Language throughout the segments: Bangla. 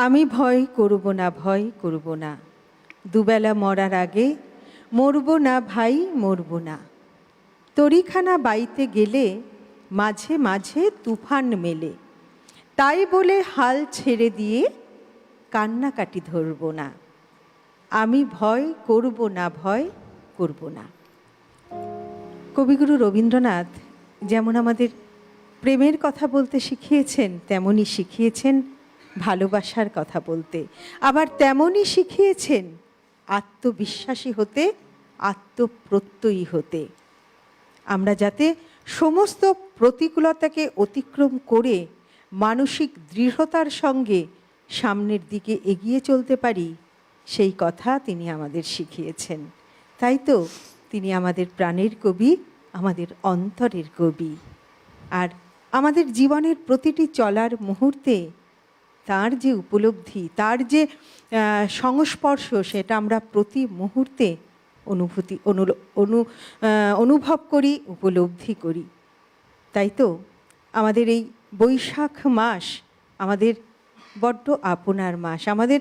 আমি ভয় করব না, ভয় করব না, দুবেলা মরার আগে মরব না ভাই, মরব না। তরিখানা বাইতে গেলে মাঝে মাঝে তুফান মেলে, তাই বলে হাল ছেড়ে দিয়ে কান্নাকাটি ধরব না। আমি ভয় করব না, ভয় করব না। কবিগুরু রবীন্দ্রনাথ যেমন আমাদের প্রেমের কথা বলতে শিখিয়েছেন, তেমনই শিখিয়েছেন ভালোবাসার কথা বলতে, আবার তেমনই শিখিয়েছেন আত্মবিশ্বাসী হতে, আত্মপ্রত্যয়ী হতে। আমরা যাতে সমস্ত প্রতিকূলতাকে অতিক্রম করে মানসিক দৃঢ়তার সঙ্গে সামনের দিকে এগিয়ে চলতে পারি, সেই কথা তিনি আমাদের শিখিয়েছেন। তাই তো তিনি আমাদের প্রাণের কবি, আমাদের অন্তরের কবি। আর আমাদের জীবনের প্রতিটি চলার মুহূর্তে তার যে উপলব্ধি, তার যে সংস্পর্শ, সেটা আমরা প্রতি মুহূর্তে অনুভব করি, উপলব্ধি করি। তাই তো আমাদের এই বৈশাখ মাস আমাদের বড্ড আপনার মাস, আমাদের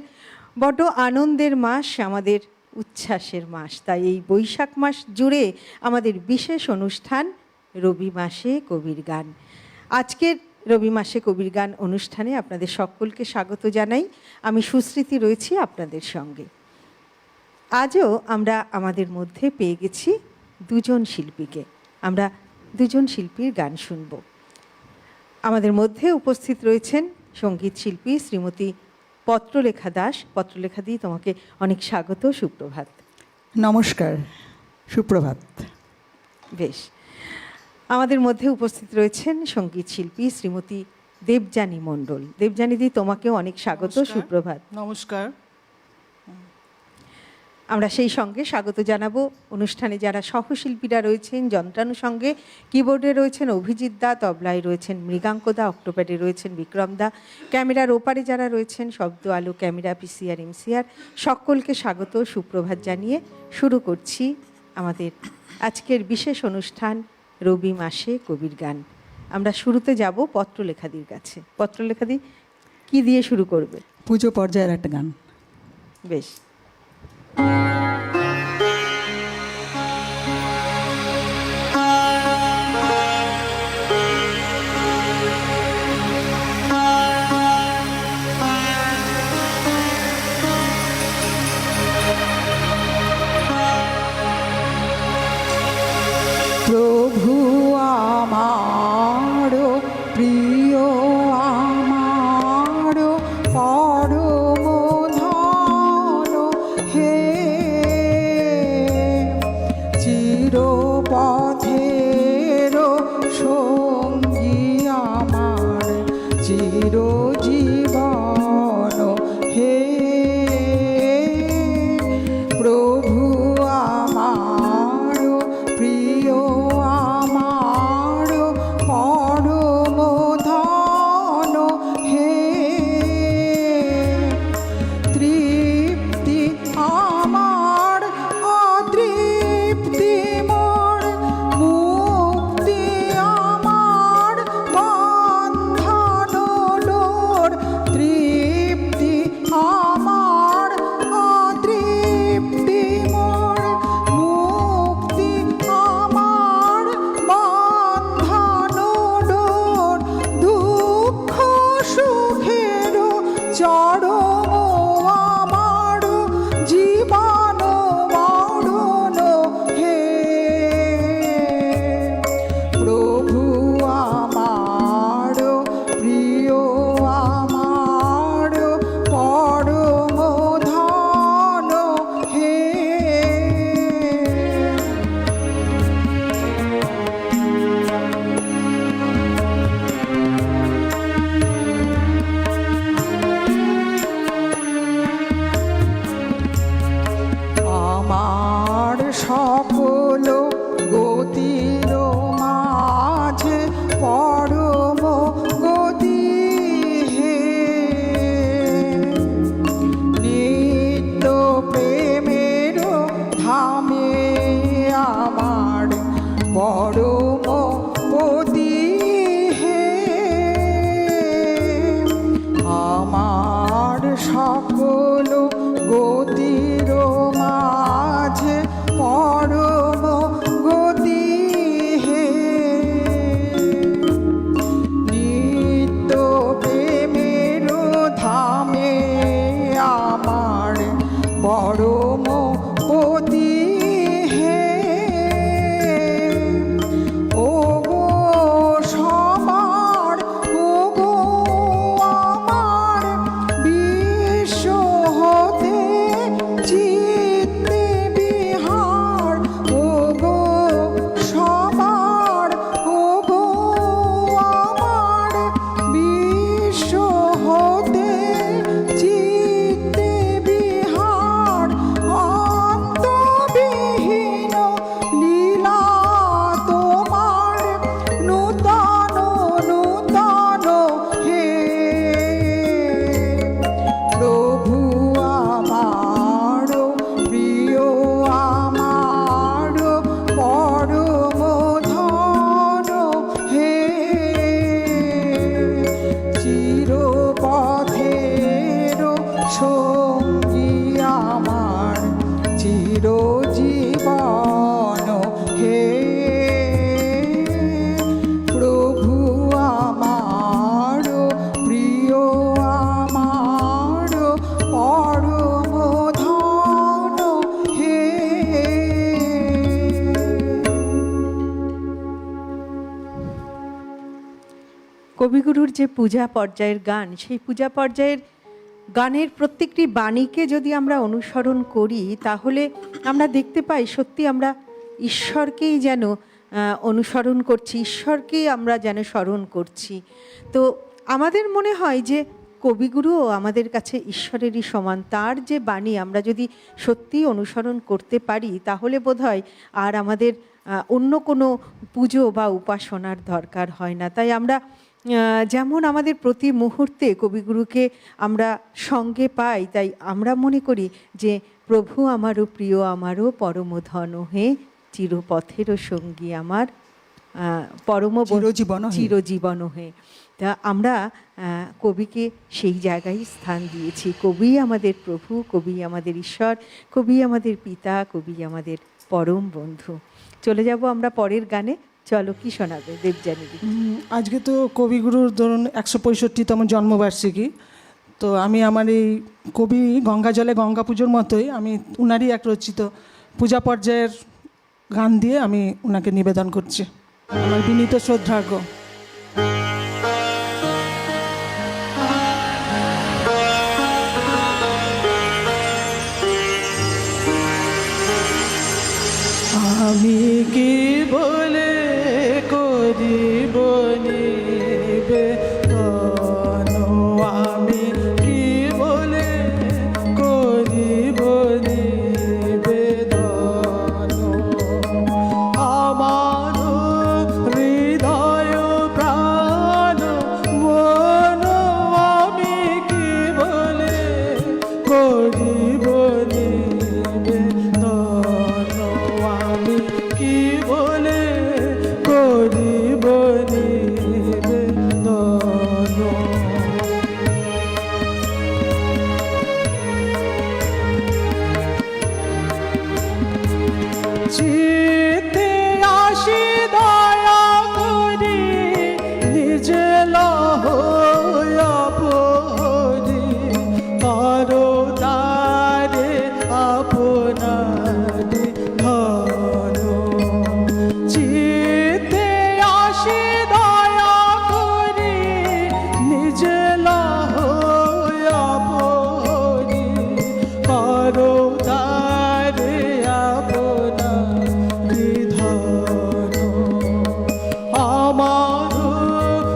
বড্ড আনন্দের মাস, আমাদের উচ্ছ্বাসের মাস। তাই এই বৈশাখ মাস জুড়ে আমাদের বিশেষ অনুষ্ঠান রবি মাসে কবির গান। আজকের রবি মাসে কবির গান অনুষ্ঠানে আপনাদের সকলকে স্বাগত জানাই। আমি সুস্মৃতি রয়েছি আপনাদের সঙ্গে। আজও আমরা আমাদের মধ্যে পেয়ে গেছি দুজন শিল্পীকে। আমরা দুজন শিল্পীর গান শুনব। আমাদের মধ্যে উপস্থিত রয়েছেন সঙ্গীত শিল্পী শ্রীমতী পত্রলেখা দাস। পত্রলেখা দি, তোমাকে অনেক স্বাগত, সুপ্রভাত। নমস্কার, সুপ্রভাত। বেশ, আমাদের মধ্যে উপস্থিত রয়েছেন সঙ্গীত শিল্পী শ্রীমতী দেবযানী মণ্ডল। দেবযানী দি, তোমাকেও অনেক স্বাগত, সুপ্রভাত। নমস্কার। আমরা সেই সঙ্গে স্বাগত জানাবো অনুষ্ঠানে যারা সহশিল্পীরা রয়েছেন। যন্ত্রানুষঙ্গে কিবোর্ডে রয়েছেন অভিজিৎ দা, তবলায় রয়েছেন মৃগাঙ্ক দা, অক্টোপ্যাডে রয়েছেন বিক্রম দা, ক্যামেরার ওপারে যারা রয়েছেন শব্দ, আলো, ক্যামেরা, পিসিআর, এমসিআর, সকলকে স্বাগত, সুপ্রভাত জানিয়ে শুরু করছি আমাদের আজকের বিশেষ অনুষ্ঠান রবি মাসে কবির গান। আমরা শুরুতে যাব পত্রলেখাদির কাছে। পত্রলেখাদি, কি দিয়ে শুরু করবে? পুজো পর্যায়ের একটা গান। বেশ। প্রভু আমার প্রিয়, আমার পরম ধন হে, চিরপথের সঙ্গী আমার, চিরজীবন হে। প্রভু আমার প্রিয়, আমার পরম ধন হে, তৃপ্তি আমার অতৃপ্তি মোর, মুক্তি আমার বন্ধন ডোর, তৃপ্তি আমার অতৃপ্তি মোর, মুক্তি আমার বন্ধন ডোর, দুঃখ সুখের চরম আমার জীবন মরণ হে। প্রভু আমার প্রিয়, আমার পরম ধন হে। আমার সকল গতির মাঝে পরম গতি হে, নিত্য প্রেমের ধামে আমার পরম পতি হে। আমার কবিগুরুর যে পূজা পর্যায়ের গান, সেই পূজা পর্যায়ের গানের প্রত্যেকটি বাণীকে যদি আমরা অনুসরণ করি, তাহলে আমরা দেখতে পাই সত্যি আমরা ঈশ্বরকেই যেন অনুসরণ করছি, ঈশ্বরকেই আমরা যেন স্মরণ করছি। তো আমাদের মনে হয় যে কবিগুরুও আমাদের কাছে ঈশ্বরেরই সমান। তার যে বাণী আমরা যদি সত্যি অনুসরণ করতে পারি, তাহলে বোধহয় আর আমাদের অন্য কোনো পুজো বা উপাসনার দরকার হয় না। তাই আমরা যেমন আমাদের প্রতি মুহূর্তে কবিগুরুকে আমরা সঙ্গে পাই, তাই আমরা মনে করি যে প্রভু আমারও প্রিয়, আমারও পরম ধন হে, চিরপথেরও সঙ্গী আমার, পরম চিরজীবন হে। তা আমরা কবিকে সেই জায়গায় স্থান দিয়েছি। কবি আমাদের প্রভু, কবি আমাদের ঈশ্বর, কবি আমাদের পিতা, কবি আমাদের পরম বন্ধু। চলে যাব আমরা পরের গানে। চলো, কি শোনাবে দেবযানী দি? আজকে তো কবিগুরুর ধরুন 165তম জন্মবার্ষিকী। তো আমি আমার এই কবি গঙ্গা জলে গঙ্গা পুজোর মতোই আমি উনারই এক রচিত পূজা পর্যায়ের গান দিয়ে আমি ওনাকে নিবেদন করছি আমার বিনীত শ্রদ্ধার্ঘ। আমি কি বলে করিব নিবেদন, আমি কি বলে করিব নিবেদন, আমার হৃদয় প্রাণ মন আমি কি বলে করিব নিবেদন, আমি কি বলে করিব নিবেদন। চিতে আসি দয়া করি নিজে লহরি, করো তারে আপনারি ধন। চিতে আসি দয়া করি নিজে লহরি, করো তারে আপনারি ধন। আমার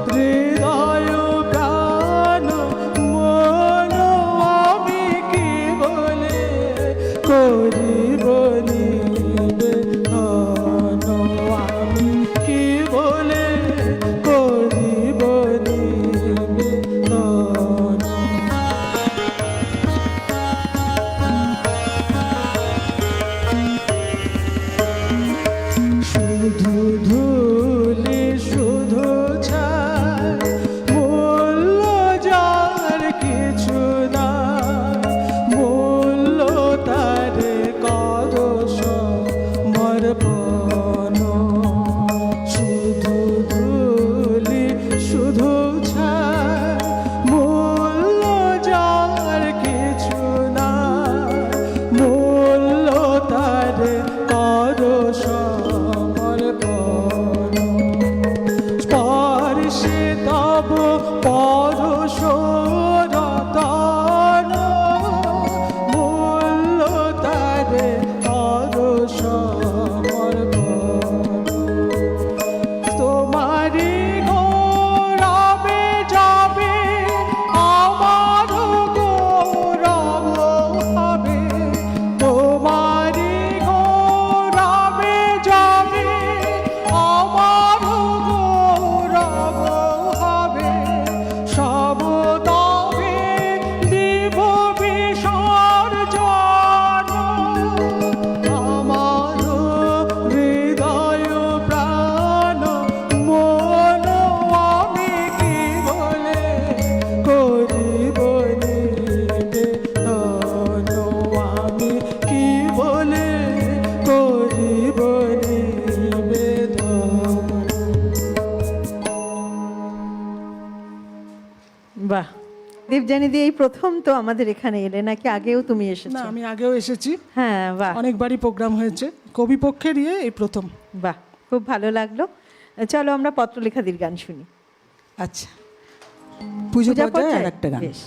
হৃদয় প্রাণ মন আমি কি বলে করিব নিবেদন, আমি কি বলে করিব নিবেদন। শুধু ধুলি শুধু ছাই, মূল্য যার কিছু না, মূল্য তারে করো সমর্পণ। শুধু ধুলি শুধু ছাই, মূল্য যার কিছু না, মূল্য তারে করো সমর্পণ। স্পর্শে তব পরশ রতন, মূল্য তারে করো সমর্পণ। তোমারি গৌরবে যাবে আমার গৌরব হবে, তোমারি গৌরবে যাবে আমার গৌরব হবে, সমতবে দিব বিসর্জন। আমার হৃদয় প্রাণ মন আমি কি বলে করিব নিবেদন, আমি কি বলে করিব নিবেদন। বাহ, দেবযানী দি, এই প্রথম তো আমাদের এখানে এলে, নাকি আগেও তুমি না, এসেছো? আমি আগেও এসেছি, হ্যাঁ, বাহ অনেকবারই প্রোগ্রাম হয়েছে, কবি পক্ষের এই প্রথম। বাহ, খুব ভালো লাগলো। চলো আমরা পত্রলেখাদির গান শুনি। আচ্ছা, পুজো পূজা পর্যায়ে আর পর্যায়ে? একটা গান। বেশ।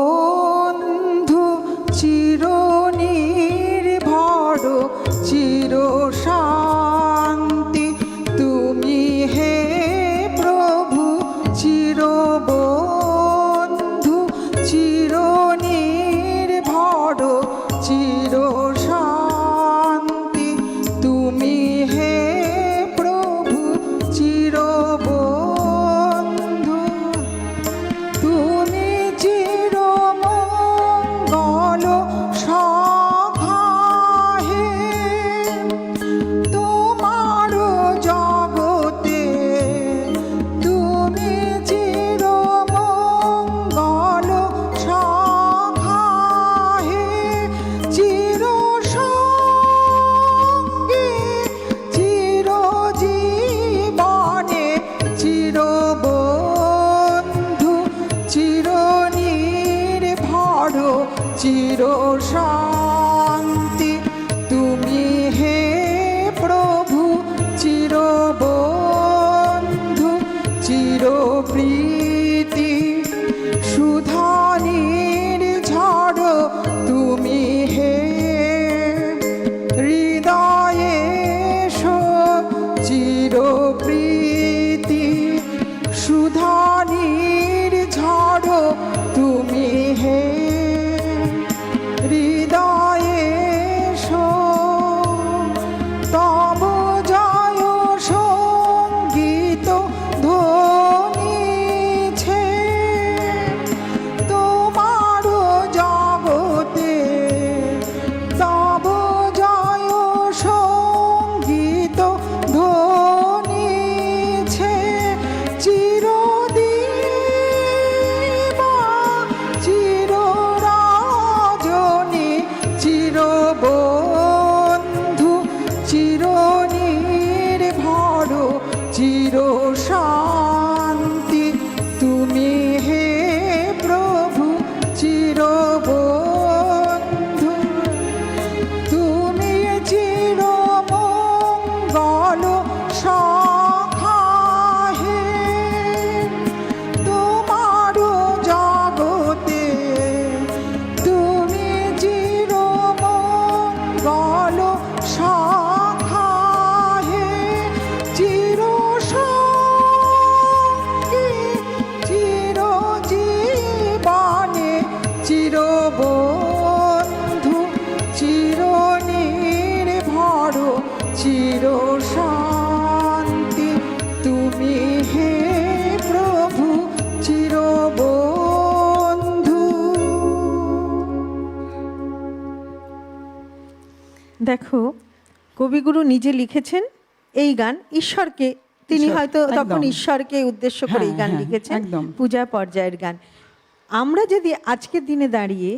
চিরবন্ধু চিরনির্ভর চির শান্তি তুমি হে প্রভু, চিরবন্ধু চিরনির্ভর চির শান্তি তুমি হে প্রভু, চিরবন্ধু তুমি চিরমঙ্গল সখাহে, তোমার জগতে তুমি চিরমঙ্গল সখাহে, চিরসঙ্গী চিরজীবনে চিরবন্ধু চিরনির্ভর চির শান্তি তুমি হে প্রভু, চিরবন্ধু চিরপ্রীতি সুধানির ঝড় তুমি হে হৃদয়ে চিরপ্রীতি সুধানির ঝড় তুমি হে হৃদয়ে তব জয় সঙ্গীত ধ্বনিছে, তোমার জগতে তব জয় সঙ্গীত ধ্বনিছে, চিরদিবা চিররজনী চিরবন্ধু চিরনির্ভর চির শান্তি তুমি হে প্রভু, চিরবন্ধু তুমি চিরমঙ্গল সখাহে, তোমার জগতে তুমি চিরমঙ্গল সখাহে, চিরসঙ্গী চিরজীবনে চিরবন্ধু চিরনির্ভর চির শান্তি তুমি হে প্রভু, চিরবন্ধু। দেখো, কবিগুরু নিজে লিখেছেন এই গান ঈশ্বরকে, তিনি ঈশ্বর, হয়তো তখন একদম। ঈশ্বরকে উদ্দেশ্য করে এই গান হ্যাঁ, লিখেছেন, একদম। পূজা পর্যায়ের গান। আমরা যদি আজকের দিনে দাঁড়িয়ে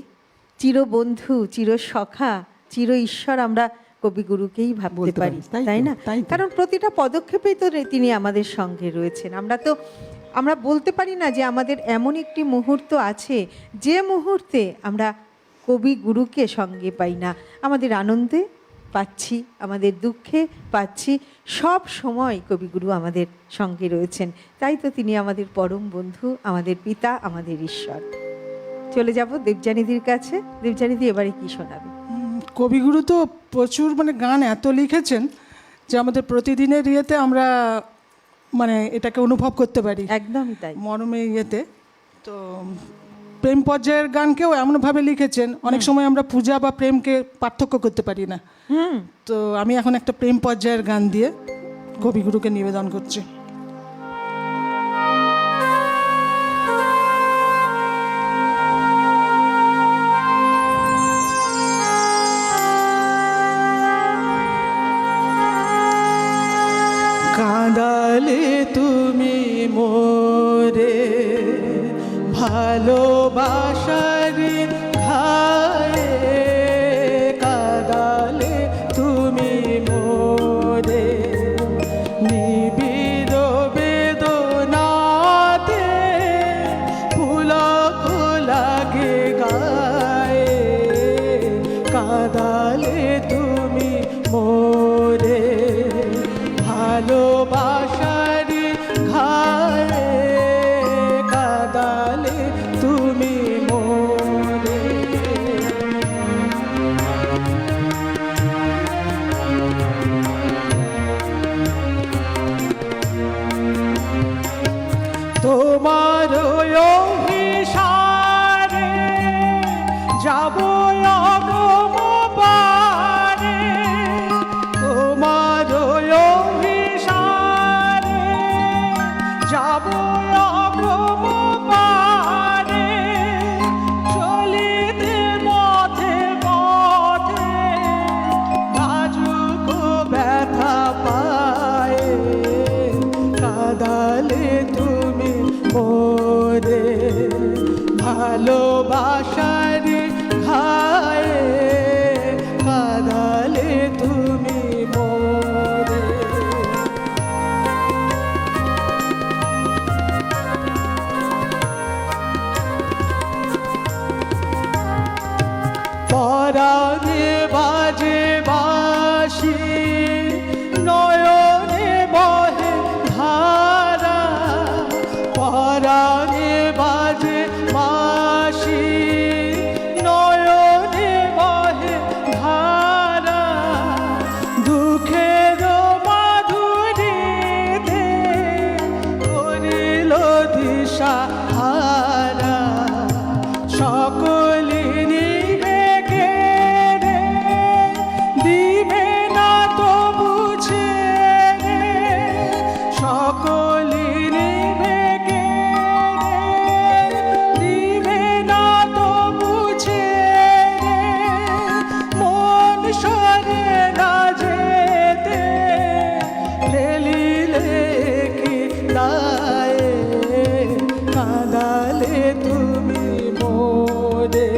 চিরবন্ধু চির সখা চির ঈশ্বর আমরা কবিগুরুকেই ভাবতে বলতে পারি, পারি, তাই তাই তো, না? তাই তো। কারণ প্রতিটা পদক্ষেপেই তো তিনি আমাদের সঙ্গে রয়েছেন। আমরা বলতে পারি না যে আমাদের এমন একটি মুহূর্ত আছে যে মুহূর্তে আমরা কবিগুরুকে সঙ্গে পাই না। আমাদের আনন্দে পাচ্ছি, আমাদের দুঃখে পাচ্ছি, সব সময় কবিগুরু আমাদের সঙ্গে রয়েছেন। তাই তো তিনি আমাদের পরম বন্ধু, আমাদের পিতা, আমাদের ঈশ্বর। চলে যাব দেবযানীদির কাছে। দেবযানীদি এবারে কি শোনাবে? কবিগুরু তো প্রচুর গান এত লিখেছেন যে আমাদের প্রতিদিনের ইয়েতে আমরা এটাকে অনুভব করতে পারি, একদমই তাই। মর্মে ইয়েতে। তো প্রেম পর্যায়ের গানকেও এমনভাবে লিখেছেন, অনেক সময় আমরা পূজা বা প্রেমকে পার্থক্য করতে পারি না। তো আমি এখন একটা প্রেম পর্যায়ের গান দিয়ে কবিগুরুকে নিবেদন করছি। কাঁদালে তুমি মোরে ভালোবাসার ঘায়ে, কাঁদালে তুমি মোরে কাঁদালে তুমি মোরে ভালোবাসারি ঘায়ে কাঁদালে তুমি মোরে তোমার অভিসারে যাব অগম পারে তোমার অভিসারে যাব অগম পারে চলিতে পথে পথে লাজুক ব্যথা পায়ে কাঁদালে তুমি মোরে ভালোবাসারি ঘায়ে কাঁদালে তুমি মোরে পরাণে বাজে বাঁশি নয়নে বহে ধারা পরাণে বাজে বাঁশি নয়নে বহে ধারা দুঃখের মাধুরীতে করিল দিশা হারা সকলি নিবে কেড়ে দিবে না তো বুঝে সকলি নিবে কেড়ে দিবে না তো বুঝে মন সরে না যেতে ফেলিলে কি দায়ে কাঁদালে তুমি মোরে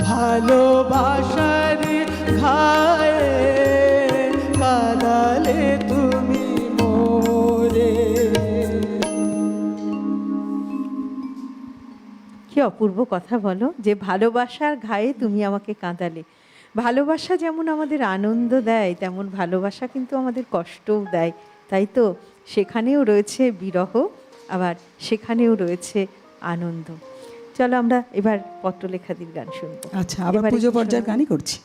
ভালোবাসারি ঘায়ে কাঁদালে তুমি মোরে কি অপূর্ব কথা বলো, যে ভালোবাসার ঘায়ে তুমি আমাকে কাঁদালে। ভালোবাসা যেমন আমাদের আনন্দ দেয়, তেমন ভালোবাসা কিন্তু আমাদের কষ্টও দেয়, তাই তো? সেখানেও রয়েছে বিরহ, আবার সেখানেও রয়েছে আনন্দ। চলো আমরা এবার পত্রলেখাদির গান শুনবো। আচ্ছা, আবার এবারে পুজো কি পর্যায়ের শোনাবে? গানই করছি।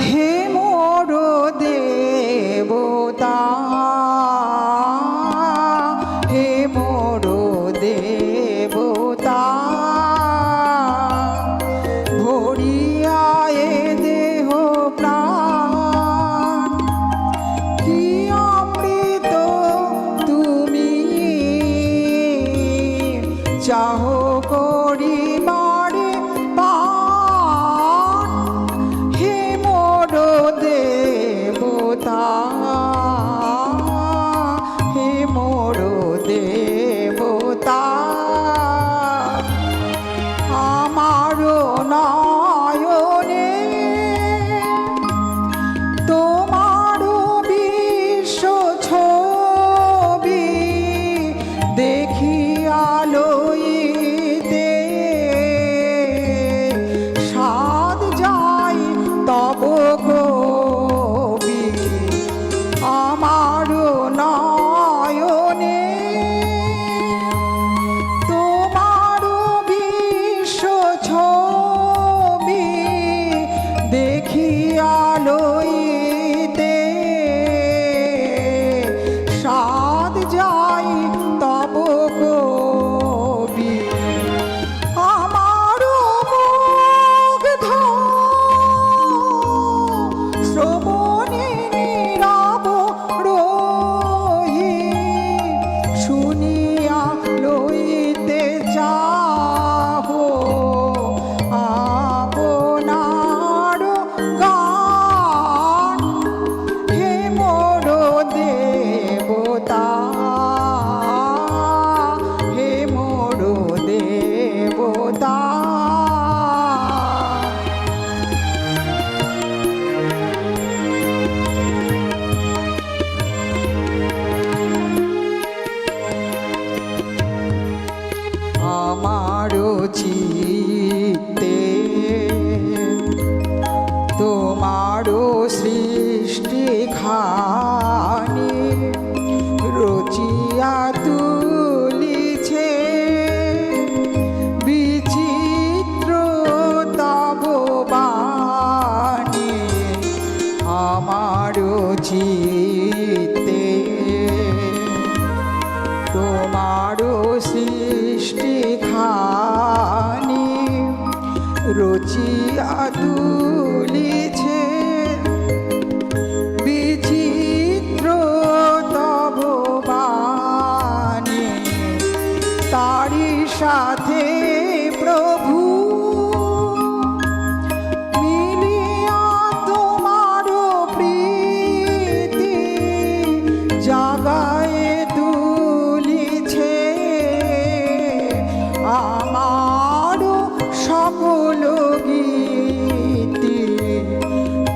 হে মোর দেবতা, হে মোর দেবতা, ভরিয়া এ দেহ প্রাণ, কি অমৃত তুমি চাহ করি মারে পান। হে মোর দেবতা, হে মোর দেবতা, আমার নয়নে তোমার বিশ্ব ছবি দেখিয়া লইতে আমারও চিত্তে তোমারও সৃষ্টি খানি রচিয়া তুলিছে বিচিত্র তব বাণী আমারও চিত্তে তোমারও সৃষ্টি খানি রচিয়া তুলিছে বিচিত্র তব বাণী তারি সাথে প্রভু মিলিয়া তোমারও প্রীতি জাগায় তুলিছে আমারও সকল গীতি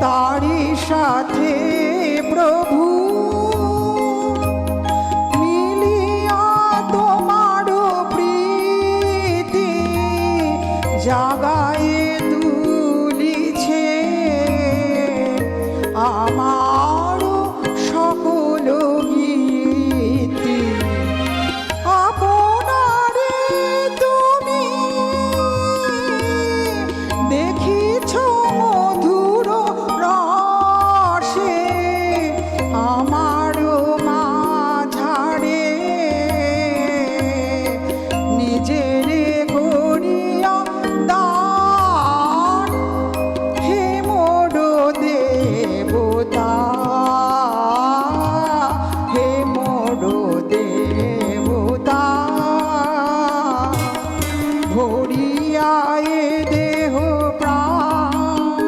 তারি সাথে প্রভু মিলিয়া তোমারও প্রীতি জাগায় তুলিছে আমারও সকল গীতি আপনারে তুমি দেখিছ মধুর রসে আমারও মাঝারে নিজের গড়িয়া দান হে মোর দেবতা হে মোর দেবতা ভরিয়ায় দেহ প্রাণ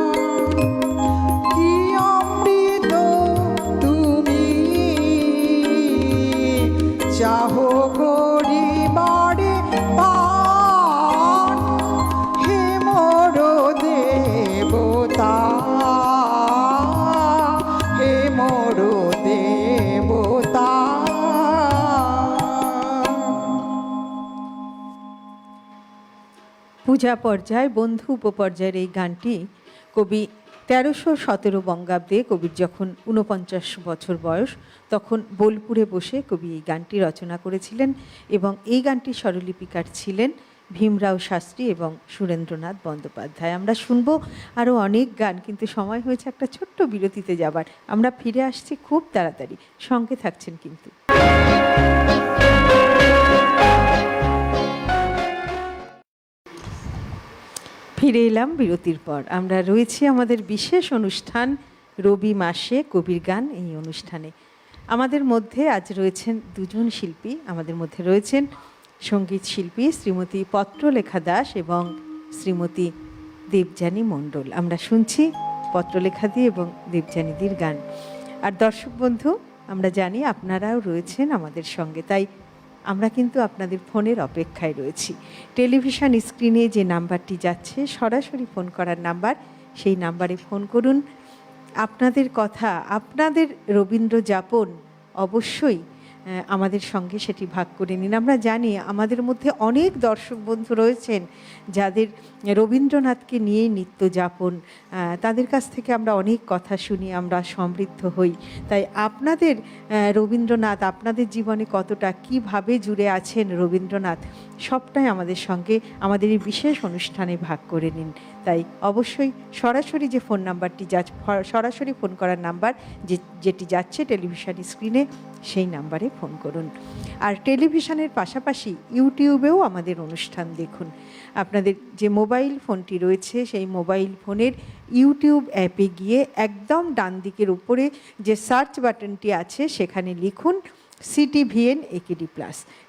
কি অমৃত তুমি চাহো করিবারে পান হে মোর দেবতা হে মোর দেবতা। পূজা পর্যায় বন্ধু উপপর্যায়ের এই গানটি কবি 1317 বঙ্গাব্দে কবির যখন 49 বছর বয়স তখন বোলপুরে বসে কবি এই গানটি রচনা করেছিলেন এবং এই গানটি স্বরলিপিকার ছিলেন ভীমরাও শাস্ত্রী এবং সুরেন্দ্রনাথ বন্দ্যোপাধ্যায়। আমরা শুনবো আরও অনেক গান, কিন্তু সময় হয়েছে একটা ছোট্ট বিরতিতে যাবার। আমরা ফিরে আসছি খুব তাড়াতাড়ি, সঙ্গে থাকছেন কিন্তু। ফিরে এলাম বিরতির পর। আমরা রয়েছি আমাদের বিশেষ অনুষ্ঠান রবি মাসে কবির গান। এই অনুষ্ঠানে আমাদের মধ্যে আজ রয়েছেন দুজন শিল্পী। আমাদের মধ্যে রয়েছেন সঙ্গীত শিল্পী শ্রীমতী পত্রলেখা দাস এবং শ্রীমতী দেবযানী মণ্ডল। আমরা শুনছি পত্রলেখা দি এবং দেবযানীদির গান। আর দর্শক বন্ধু, আমরা জানি আপনারাও রয়েছেন আমাদের সঙ্গে, তাই আমরা কিন্তু আপনাদের ফোনের অপেক্ষায় রয়েছি। টেলিভিশন স্ক্রিনে যে নাম্বারটি যাচ্ছে সরাসরি ফোন করার নাম্বার, সেই নাম্বারে ফোন করুন। আপনাদের কথা, আপনাদের রবীন্দ্র যাপন অবশ্যই আমাদের সঙ্গে সেটি ভাগ করে নিন। আমরা জানি আমাদের মধ্যে অনেক দর্শক বন্ধু রয়েছেন যাদের রবীন্দ্রনাথকে নিয়ে নিত্য যাপন, তাদের কাছ থেকে আমরা অনেক কথা শুনি, আমরা সমৃদ্ধ হই। তাই আপনাদের রবীন্দ্রনাথ আপনাদের জীবনে কতটা কিভাবে জুড়ে আছেন রবীন্দ্রনাথ, সবটাই আমাদের সঙ্গে আমাদের এই বিশেষ অনুষ্ঠানে ভাগ করে নিন। তাই অবশ্যই সরাসরি যে ফোন নাম্বারটি সরাসরি ফোন করার নাম্বার যেটি যাচ্ছে টেলিভিশন স্ক্রিনে, সেই নাম্বারে ফোন করুন। আর টেলিভিশনের পাশাপাশি ইউটিউবেও আমাদের অনুষ্ঠান দেখুন। আপনাদের যে মোবাইল ফোনটি রয়েছে সেই মোবাইল ফোনের ইউটিউব অ্যাপে গিয়ে একদম ডান দিকের উপরে যে সার্চ বাটনটি আছে সেখানে লিখুন CTVN AKD+।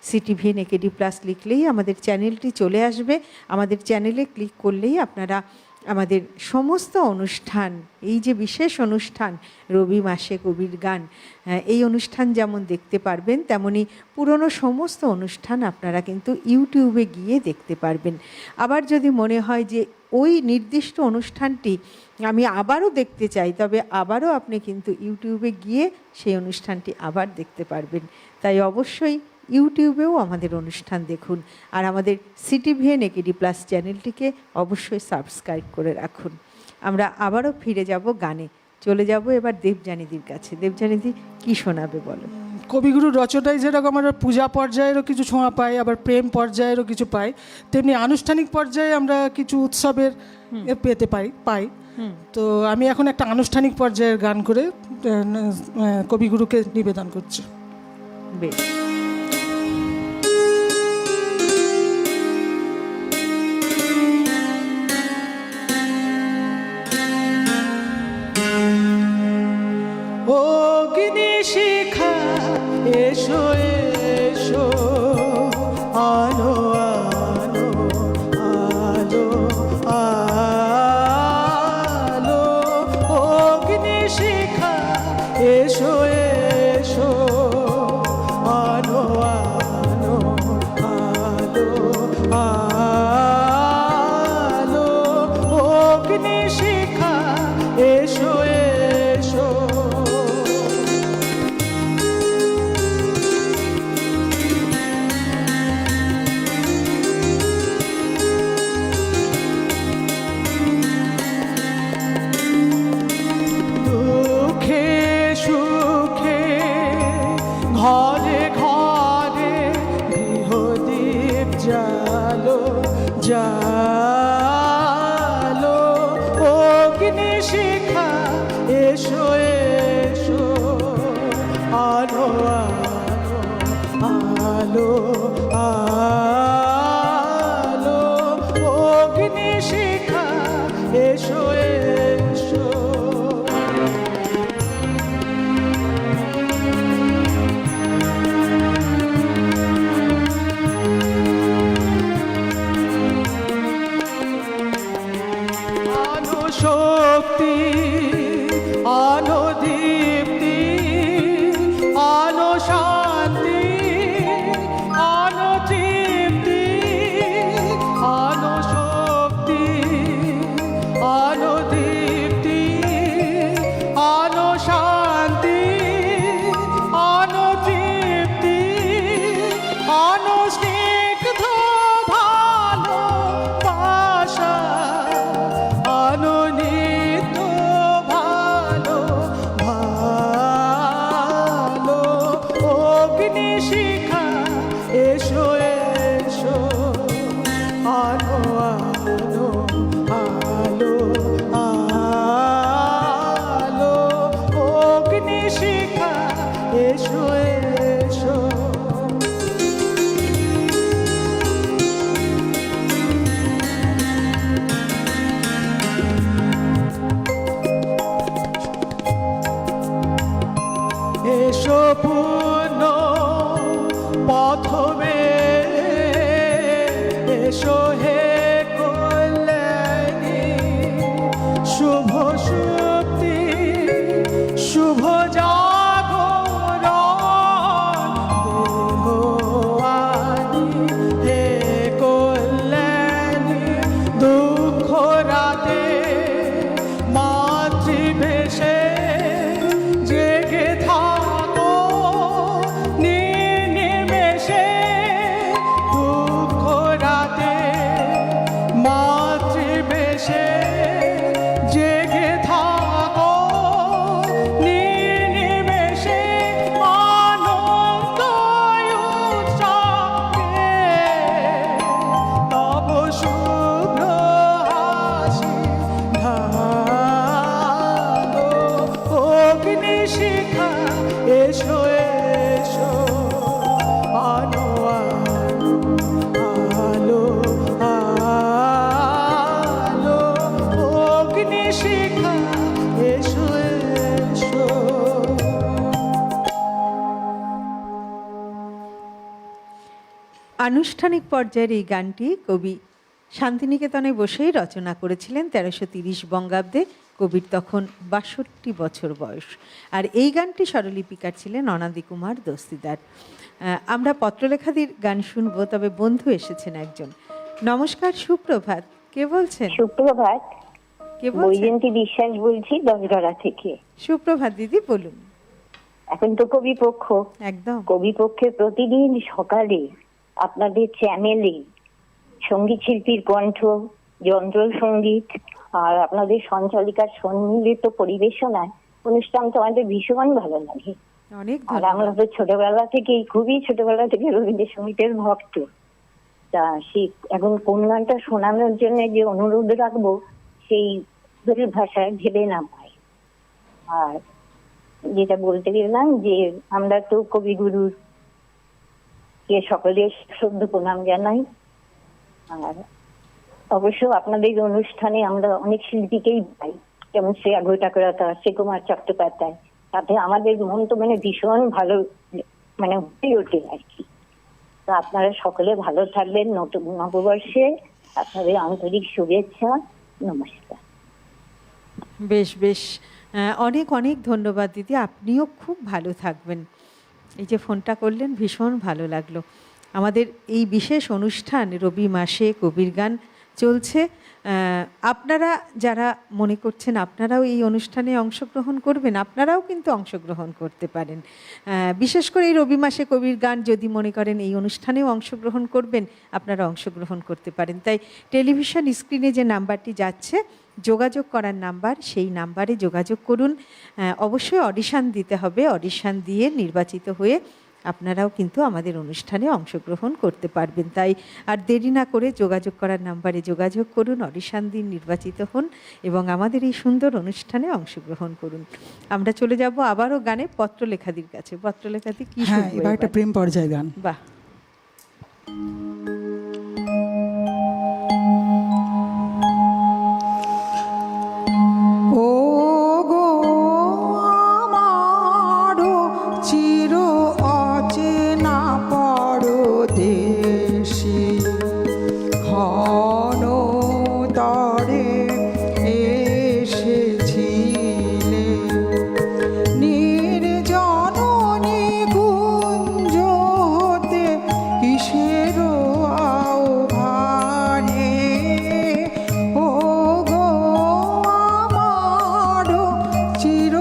CTVN AKD+ লিখলেই আমাদের চ্যানেলটি চলে আসবে। আমাদের চ্যানেলে ক্লিক করলেই আপনারা আমাদের সমস্ত অনুষ্ঠান, এই যে বিশেষ অনুষ্ঠান রবি মাসে কবির গান, এই অনুষ্ঠান যেমন দেখতে পারবেন তেমনি পুরনো সমস্ত অনুষ্ঠান আপনারা কিন্তু ইউটিউবে গিয়ে দেখতে পারবেন। আবার যদি মনে হয় যে ওই নির্দিষ্ট অনুষ্ঠানটি আমি আবারও দেখতে চাই, তবে আবারও আপনি কিন্তু ইউটিউবে গিয়ে সেই অনুষ্ঠানটি আবার দেখতে পারবেন। তাই অবশ্যই ইউটিউবেও আমাদের অনুষ্ঠান দেখুন, আর আমাদের সিটিভিএন একেডি প্লাস চ্যানেলটিকে অবশ্যই সাবস্ক্রাইব করে রাখুন। আমরা আবারও ফিরে যাব গানে, চলে যাব এবার দেবযানীদির কাছে। দেবযানীদি কী শোনাবে বলো? কবিগুরুর রচনায় যেরকম আমরা পূজা পর্যায়েরও কিছু ছোঁয়া পাই, আবার প্রেম পর্যায়েরও কিছু পাই, তেমনি আনুষ্ঠানিক পর্যায়ে আমরা কিছু উৎসবের পেতে পাই। তো আমি এখন একটা আনুষ্ঠানিক পর্যায়ের গান করে কবিগুরুকে নিবেদন করছি। বেশ। অগ্নি শিখা এসো এসো, আলো আলো আলো আলো, অগ্নি শিখা এসো এসো, আলো আলো আলো আলো, অগ্নি শিখা এসো এসো। দুঃখে সুখে ঘরে ঘরে গৃহদীপ জালো জালো, অগ্নি শিখা এসো এসো, আলো আলো আলো, অগ্নি শিখা এসো এসো। আলো শক্তি, আলো দীপ্তি, আলো শান্তি, আলো তৃপ্তি, আলো শক্তি, আলো দীপ্তি, আলো শান্তি, আলো তৃপ্তি, আলো স্নিগ্ধ ভালোবাসা, আলো নিত্য ভালো ভালো, অগ্নি শিখা এসো এসো, আলো আলো আলো আলো, অগ্নি শিখা এসো এসো। এসো পূর্ণ পথবে, এসো হে কল্যাণী, শুভ শক্তি, শুভ জাগরণ, দেহ আনি হে কল্যাণী, দুঃখ রাতে মাতৃবেশে জেগে থাকো নির্নিমেষে, দুঃখ রাতে মাতৃবেশে জেগে থাকো নির্নিমেষে, আনন্দ উৎসবে তব শুভ্র হাসি ঢালো, অগ্নি শিখা এসো এসো, আলো আলো আলো, অগ্নি শিখা এসো এসো। আনুষ্ঠানিক পর্যায়ের এই গানটি কবি শান্তিনিকেতনে বসেই রচনা করেছিলেন 1330 বঙ্গাব্দে। কবির তখন 62 বছর বয়স, আর এই গানটি স্বরলিপিকার ছিলেন অনাদি কুমার দস্তিদার। আমরা পত্রলেখাদির গান শুনবো, তবে বন্ধু এসেছেন একজন। নমস্কার, সুপ্রভাত, কে বলছেন? সুপ্রভাত, কে বলছেন? বৈজয়ন্তী বিশ্বাস বলছি দশগড়া থেকে। সুপ্রভাত দিদি, বলুন। এখন তো কবি পক্ষ, একদম কবি পক্ষে প্রতিদিন সকালে আপনাদের চ্যানেলে সঙ্গীত শিল্পীর কণ্ঠ, যন্ত্র সঙ্গীত আর আপনাদের সঞ্চালিকার সম্মিলিত পরিবেশনায় অনুষ্ঠান তো আমাদের ভীষণ ভালো লাগে। অনেক আর ধন্যবাদ। আমরা তো খুবই ছোটবেলা থেকে রবীন্দ্রসঙ্গীতের ভক্ত। তা সেই এখন কোন গানটা শোনানোর জন্য যে অনুরোধ রাখবো সেই ভাষায় ভেবে না পাই। আর যেটা বলতে গেলাম যে আমরা তো কবিগুরুর কে সকলে শ্রদ্ধা প্রণাম জানাই। আর অবশ্য আপনাদের অনুষ্ঠানে আমরা অনেক শিল্পীকেই পাই, যেমন শ্রেয়া ঘোষালতা, শ্রীকুমার চট্টোপাধ্যায়। তাতে আমাদের মন তো ভীষণ ভালো হয়ে ওঠে আর কি। তো আপনারা সকলে ভালো থাকবেন। নতুন নববর্ষে আপনাদের আন্তরিক শুভেচ্ছা, নমস্কার। বেশ বেশ, অনেক অনেক ধন্যবাদ দিদি, আপনিও খুব ভালো থাকবেন। এই যে ফোনটা করলেন ভীষণ ভালো লাগলো। আমাদের এই বিশেষ অনুষ্ঠান রবি মাসে কবির গান চলছে। আপনারা যারা মনে করছেন আপনারাও এই অনুষ্ঠানে অংশগ্রহণ করবেন, আপনারাও কিন্তু অংশগ্রহণ করতে পারেন। বিশেষ করে এই রবি মাসে কবির গান যদি মনে করেন এই অনুষ্ঠানেও অংশগ্রহণ করবেন, আপনারা অংশগ্রহণ করতে পারেন। তাই টেলিভিশন স্ক্রিনে যে নাম্বারটি যাচ্ছে যোগাযোগ করার নাম্বার, সেই নাম্বারে যোগাযোগ করুন। অবশ্যই অডিশন দিতে হবে, অডিশন দিয়ে নির্বাচিত হয়ে আপনারাও কিন্তু আমাদের অনুষ্ঠানে অংশগ্রহণ করতে পারবেন। তাই আর দেরি না করে যোগাযোগ করার নাম্বারে যোগাযোগ করুন, অডিশন দিন, নির্বাচিত হন এবং আমাদের এই সুন্দর অনুষ্ঠানে অংশগ্রহণ করুন। আমরা চলে যাব আবারও গানে পত্রলেখাদির কাছে। পত্রলেখাদি কি হ্যাঁ, শুনবো এবার একটা এবার? প্রেম পর্যায় গান। বাহ, ও গো আমারো চির অচেনা পরদেশী, ঘন তরে এসেছিলে নির্জন নিকুঞ্জ হতে কিসের আহ্বানে। ও গো আমারো চির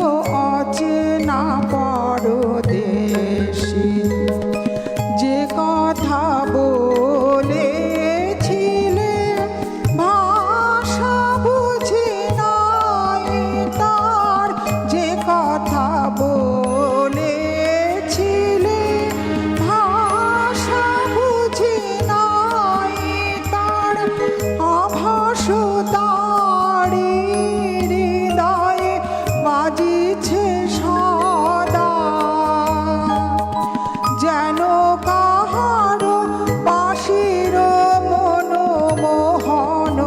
অচেনা পরদেশী, যে কথা বলেছিলে ভাষা বুঝি নাই তার, যে কথা বলেছিলে ভাষা বুঝি নাই তার, আভাস তারি হৃদয়ে বাজিছে সদা, যেন কাহারো বাঁশির মনোমোহন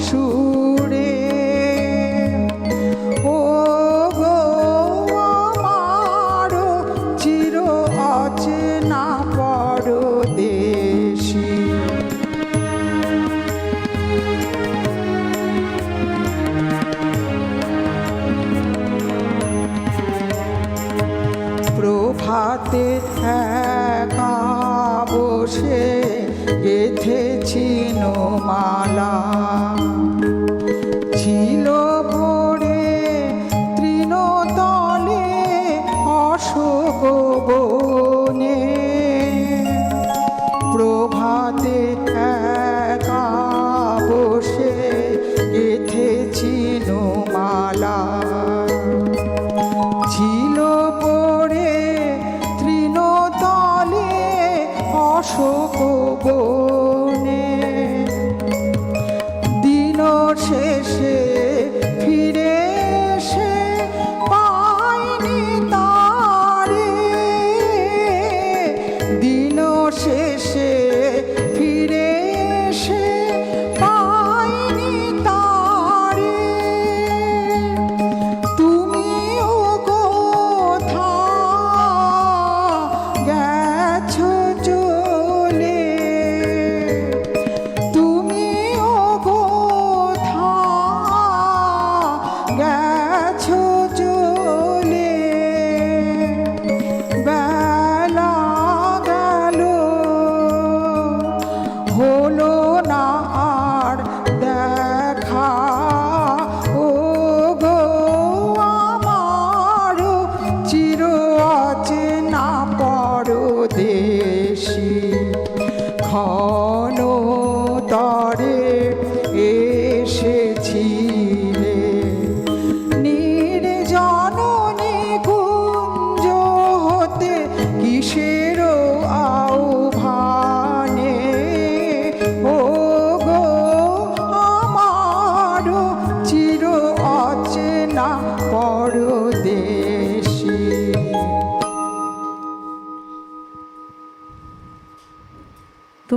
সুরে। ও গো আমারো চির অচেনা পরদেশী। প্রভাতে একা বসে গেথেছি মালা, ছিল পড়ে তৃণতলে অশোক বনে। প্রভাতে একা বসে গেথেছি মালা, ছিল পড়ে তৃণতলে অশোক বনে। দিন শেষে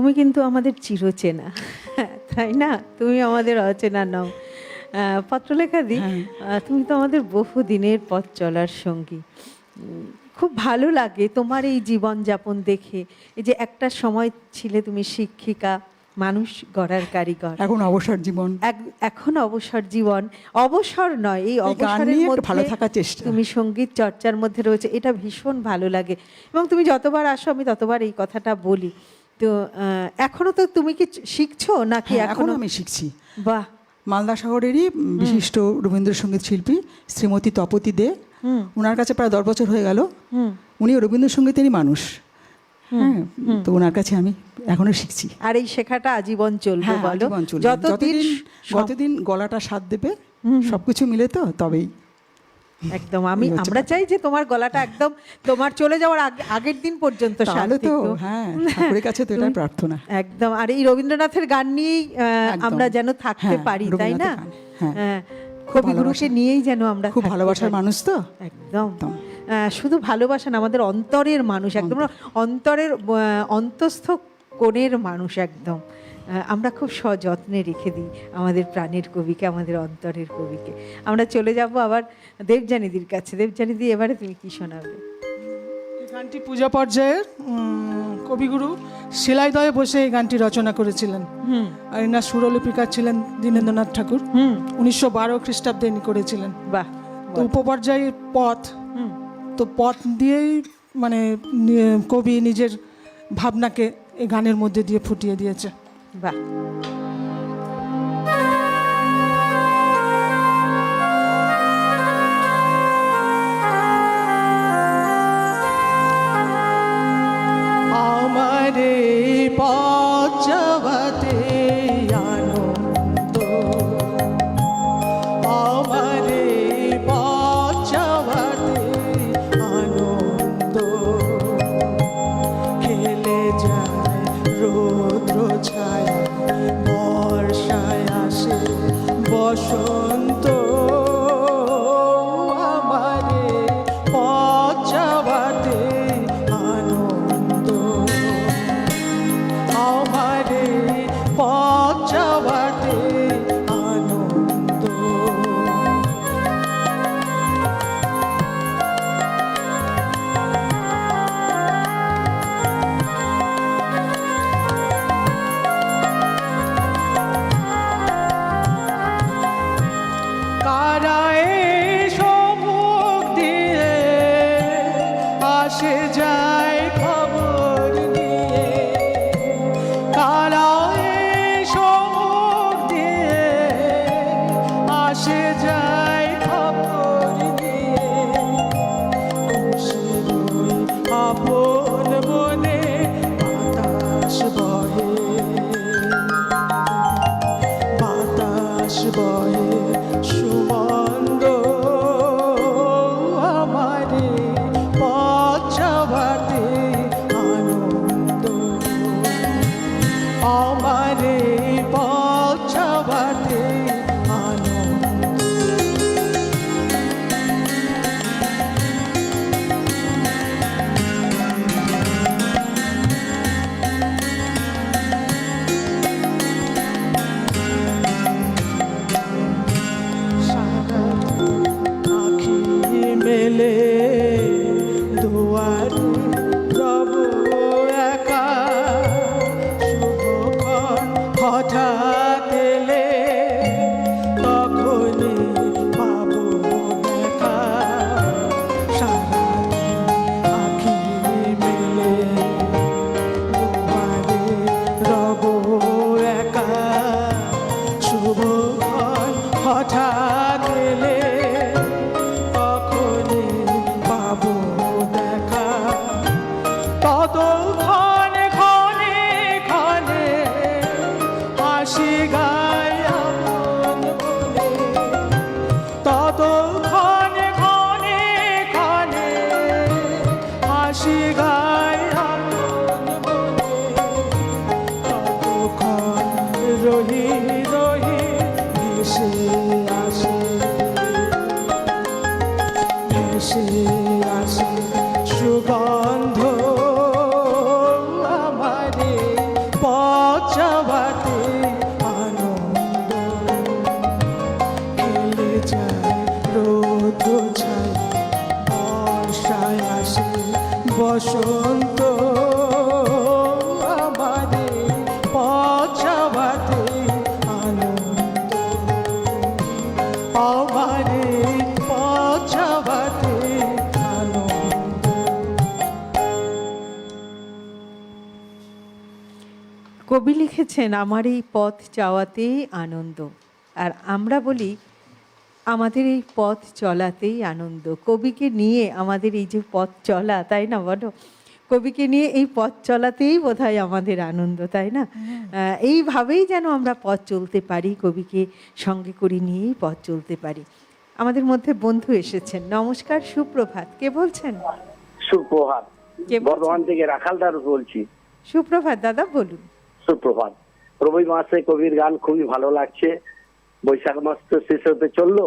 তুমি কিন্তু আমাদের চিরচেনা, তাই না? তুমি আমাদের অচেনা নও। পত্রলেখা দি, তুমি তো আমাদের বহুদিনের পথ চলার সঙ্গী। খুব ভালো লাগে তোমার এই জীবনযাপন দেখে। এই যে একটা সময় ছিলে তুমি শিক্ষিকা, মানুষ গড়ার কারিগর, এখন অবসর জীবন, এখন অবসর জীবন। অবসর নয়, এই গান অবসরের নিয়ে একটু মধ্যে ভালো থাকার চেষ্টা। তুমি সঙ্গীত চর্চার মধ্যে রয়েছে, এটা ভীষণ ভালো লাগে। এবং তুমি যতবার আসো আমি ততবার এই কথাটা বলি। তো এখনো তো তুমি কি শিখছো নাকি? হ্যাঁ, এখনো আমি শিখছি। বাহ। মালদা শহরেরই বিশিষ্ট রবীন্দ্রসঙ্গীত শিল্পী শ্রীমতী তপতী দে, ওনার কাছে প্রায় 10 বছর হয়ে গেল। উনি রবীন্দ্রসঙ্গীতেরই মানুষ। হ্যাঁ, তো ওনার কাছে আমি এখনো শিখছি। আর এই শেখাটা আজীবন চলবে? হ্যাঁ, বলো, আজীবন চলবে। যতদিন গলাটা সাথ দেবে, সবকিছু মিলে তো তবেই। একদম আমরা চাই যে তোমার গলাটা একদম তোমার চলে যাওয়ার আগের দিন পর্যন্ত তাহলে তো শান্তি। হ্যাঁ, ঠাকুরের কাছে তো এটাই প্রার্থনা। একদম। আর এই রবীন্দ্রনাথের গান নিয়েই আমরা যেন থাকতে হ্যাঁ, পারি, তাই না? রবীন্দ্রনাথের গান, হ্যাঁ। কবিগুরুকে নিয়েই যেন আমরা খুব থাকতে ভালোবাসার পারি। মানুষ তো। একদম। শুধু ভালোবাসা না, আমাদের অন্তরের মানুষ, একদম অন্তরের অন্তস্থ কোণের মানুষ একদম। আমরা খুব সযত্নে রেখে দিই আমাদের প্রাণের কবিকে, আমাদের অন্তরের কবিকে। আমরা চলে যাব আবার দেবযানীদির কাছে। দেবযানীদি, এবারে তুমি কি শোনাবে? এই গানটি পূজা পর্যায়ের কবিগুরু শিলাইদয়ে বসে এই গানটি রচনা করেছিলেন। আর এনার সুরলিপিকার ছিলেন দীনেন্দ্রনাথ ঠাকুর। 1912 খ্রিস্টাব্দে ইনি করেছিলেন। বাহ। তো উপপর্যায়ের পথ, তো পথ দিয়েই মানে কবি নিজের ভাবনাকে এই গানের মধ্যে দিয়ে ফুটিয়ে দিয়েছে। বাহ। আমারে পথে আনন্দ, আমারে পথে আনন্দ, খেলে যায় রৌদ্র ছায়া, বর্ষায় আসে বসন্ত, আমারে পথে আনন্দ, আমারে পথে আনন্দ। কারায় সম্মুখ দিয়ে আসে যায় খবর দিয়ে, কারায় সম্মুখ দিয়ে আসে যায় খবর দিয়ে, খুশির আপন বনে বাতাস বহে, বাতাস বহে সুমন্দ, আমারে পথে আনন্দ, আমারে পথে আনন্দ। সারা আখি মেলে দুয়ারে রব একা, শুভক্ষণ হঠাৎ এলে তখনই পাবো দেখা। সারা আখি মেলে দুয়ারে রব একা, শুভক্ষণ হঠাৎ এলে তখনই পাবো দেখা। ততক্ষণে ক্ষণে ক্ষণে হাসি গায় আপন বলে, ততক্ষণে ক্ষণে ক্ষণে হাসি গায় আপন বলে, ততক্ষণ রহি রহি ভেসে আসে, ভেসে আসে সুগন্ধ, আমারে কবি লিখেছেন আমার এই পথ চাওয়াতেই আনন্দ, আর আমরা বলি আমাদের এই পথ চলাতেই আনন্দ। কবিকে নিয়ে আমাদের এই যে পথ চলা, তাই না বলো? কবিকে নিয়ে এই পথ চলাতেই বোধহয় আমাদের আনন্দ, তাই না? এইভাবেই যেন আমরা পথ চলতে পারি, কবিকে সঙ্গে করে নিয়েই পথ চলতে পারি। আমাদের মধ্যে বন্ধু এসেছেন। নমস্কার, সুপ্রভাত। কে বলছেন? সুপ্রভাত, কে বলছেন? বর্ধমান থেকে রাখালদার বলছি। সুপ্রভাত দাদা, বলুন। সুপ্রভাত। রবি মাসে কবির গান খুবই ভালো লাগছে। বৈশাখ মাস তো শেষ হতে চললো,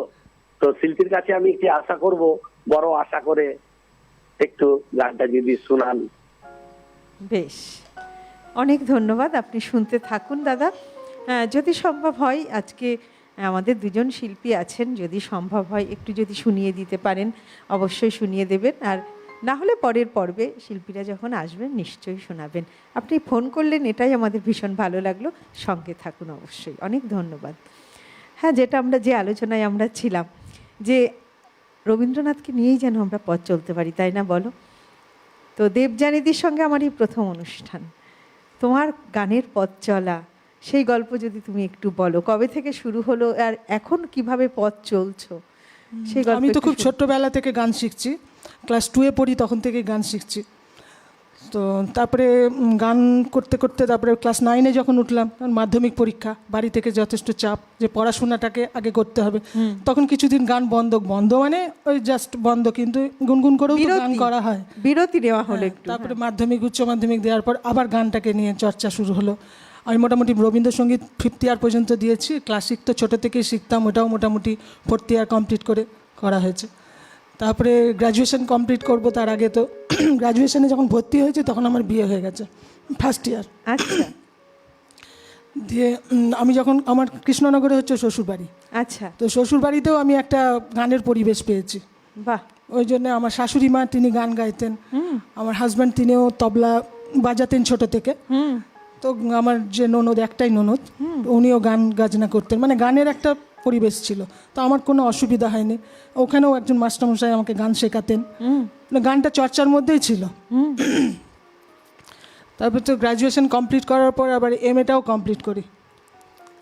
তো শিল্পীর কাছে আমি একটি আশা করব, বড় আশা করে একটু গানটা যদি শোনান। বেশ, অনেক ধন্যবাদ। আপনি শুনতে থাকুন দাদা। যদি সম্ভব হয়, আজকে আমাদের দুজন শিল্পী আছেন, যদি সম্ভব হয় একটু যদি শুনিয়ে দিতে পারেন অবশ্যই শুনিয়ে দেবেন, আর না হলে পরের পর্বে শিল্পীরা যখন আসবেন নিশ্চয়ই শোনাবেন। আপনি ফোন করলেন, এটাই আমাদের ভীষণ ভালো লাগলো। সঙ্গে থাকুন অবশ্যই। অনেক ধন্যবাদ। হ্যাঁ, যেটা আমরা যে আলোচনায় আমরা ছিলাম, যে রবীন্দ্রনাথকে নিয়েই যেন আমরা পথ চলতে পারি, তাই না বলো? তো দেবযানীদির সঙ্গে আমার এই প্রথম অনুষ্ঠান। তোমার গানের পথ চলা, সেই গল্প যদি তুমি একটু বলো, কবে থেকে শুরু হলো আর এখন কিভাবে পথ চলছো সেই গল্প। আমি তো একটু খুব ছোট্টবেলা থেকে গান শিখছি, ক্লাস 2-এ পড়ি তখন থেকে গান শিখছি। তো তারপরে গান করতে করতে তারপরে ক্লাস 9-এ যখন উঠলাম, তখন মাধ্যমিক পরীক্ষা, বাড়ি থেকে যথেষ্ট চাপ যে পড়াশোনাটাকে আগে করতে হবে। তখন কিছুদিন গান বন্ধ মানে ওই জাস্ট বন্ধ, কিন্তু গুনগুন করেও তো গান করা হয়। বিরতি নেওয়া হলো একটু। তারপরে মাধ্যমিক উচ্চ মাধ্যমিক দেওয়ার পর আবার গানটাকে নিয়ে চর্চা শুরু হলো। আমি মোটামুটি রবীন্দ্রসঙ্গীত 5th ইয়ার পর্যন্ত দিয়েছি। ক্লাসিক তো ছোটো থেকেই শিখতাম, ওটাও মোটামুটি 4th ইয়ার কমপ্লিট করা হয়েছে। তারপরে গ্র্যাজুয়েশন কমপ্লিট করব, তার আগে তো গ্র্যাজুয়েশনে যখন ভর্তি হয়েছে তখন আমার বিয়ে হয়ে গেছে, 1st ইয়ার। আচ্ছা দিয়ে আমি যখন, আমার কৃষ্ণনগরে হচ্ছে শ্বশুরবাড়ি, আচ্ছা। তো শ্বশুরবাড়িতেও আমি একটা গানের পরিবেশ পেয়েছি। বাহ। ওই জন্য আমার শাশুড়ি মা তিনি গান গাইতেন, আমার হাজব্যান্ড তিনিও তবলা বাজাতেন ছোট থেকে। তো আমার যে ননদ, একটাই ননদ, উনিও গান বাজনা করতেন, মানে গানের একটা পরিবেশ ছিল। তো আমার কোনো অসুবিধা হয়নি। ওখানেও একজন মাস্টারমশাই আমাকে গান শেখাতেন, গানটা চর্চার মধ্যেই ছিল। তারপর তো গ্র্যাজুয়েশন কমপ্লিট করার পর আবার MA-টাও কমপ্লিট করি।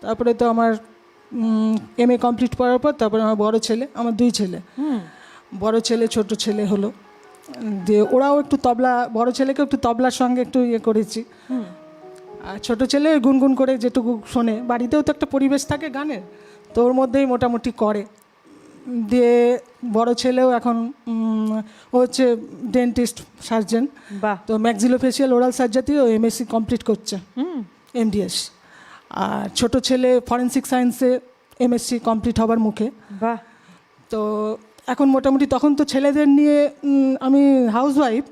তারপরে তো আমার MA কমপ্লিট করার পর তারপরে আমার বড় ছেলে, আমার 2 ছেলে, বড় ছেলে ছোট ছেলে হলো। দিয়ে ওরাও একটু তবলা, বড় ছেলেকে একটু তবলার সঙ্গে একটু করেছি। আর ছোটো ছেলে গুনগুন করে যেটুকু শোনে, বাড়িতেও তো একটা পরিবেশ থাকে গানের, তো ওর মধ্যেই মোটামুটি করে। দিয়ে বড় ছেলেও এখন ও হচ্ছে ডেন্টিস্ট সার্জন। বাহ। তো ম্যাক্সিলোফেশিয়াল ওরাল সার্জারিও MSc কমপ্লিট করছে, MDS। আর ছোট ছেলে ফরেন্সিক সায়েন্সে MSc কমপ্লিট হবার মুখে। বাহ। তো এখন মোটামুটি, তখন তো ছেলেদের নিয়ে আমি হাউসওয়াইফ,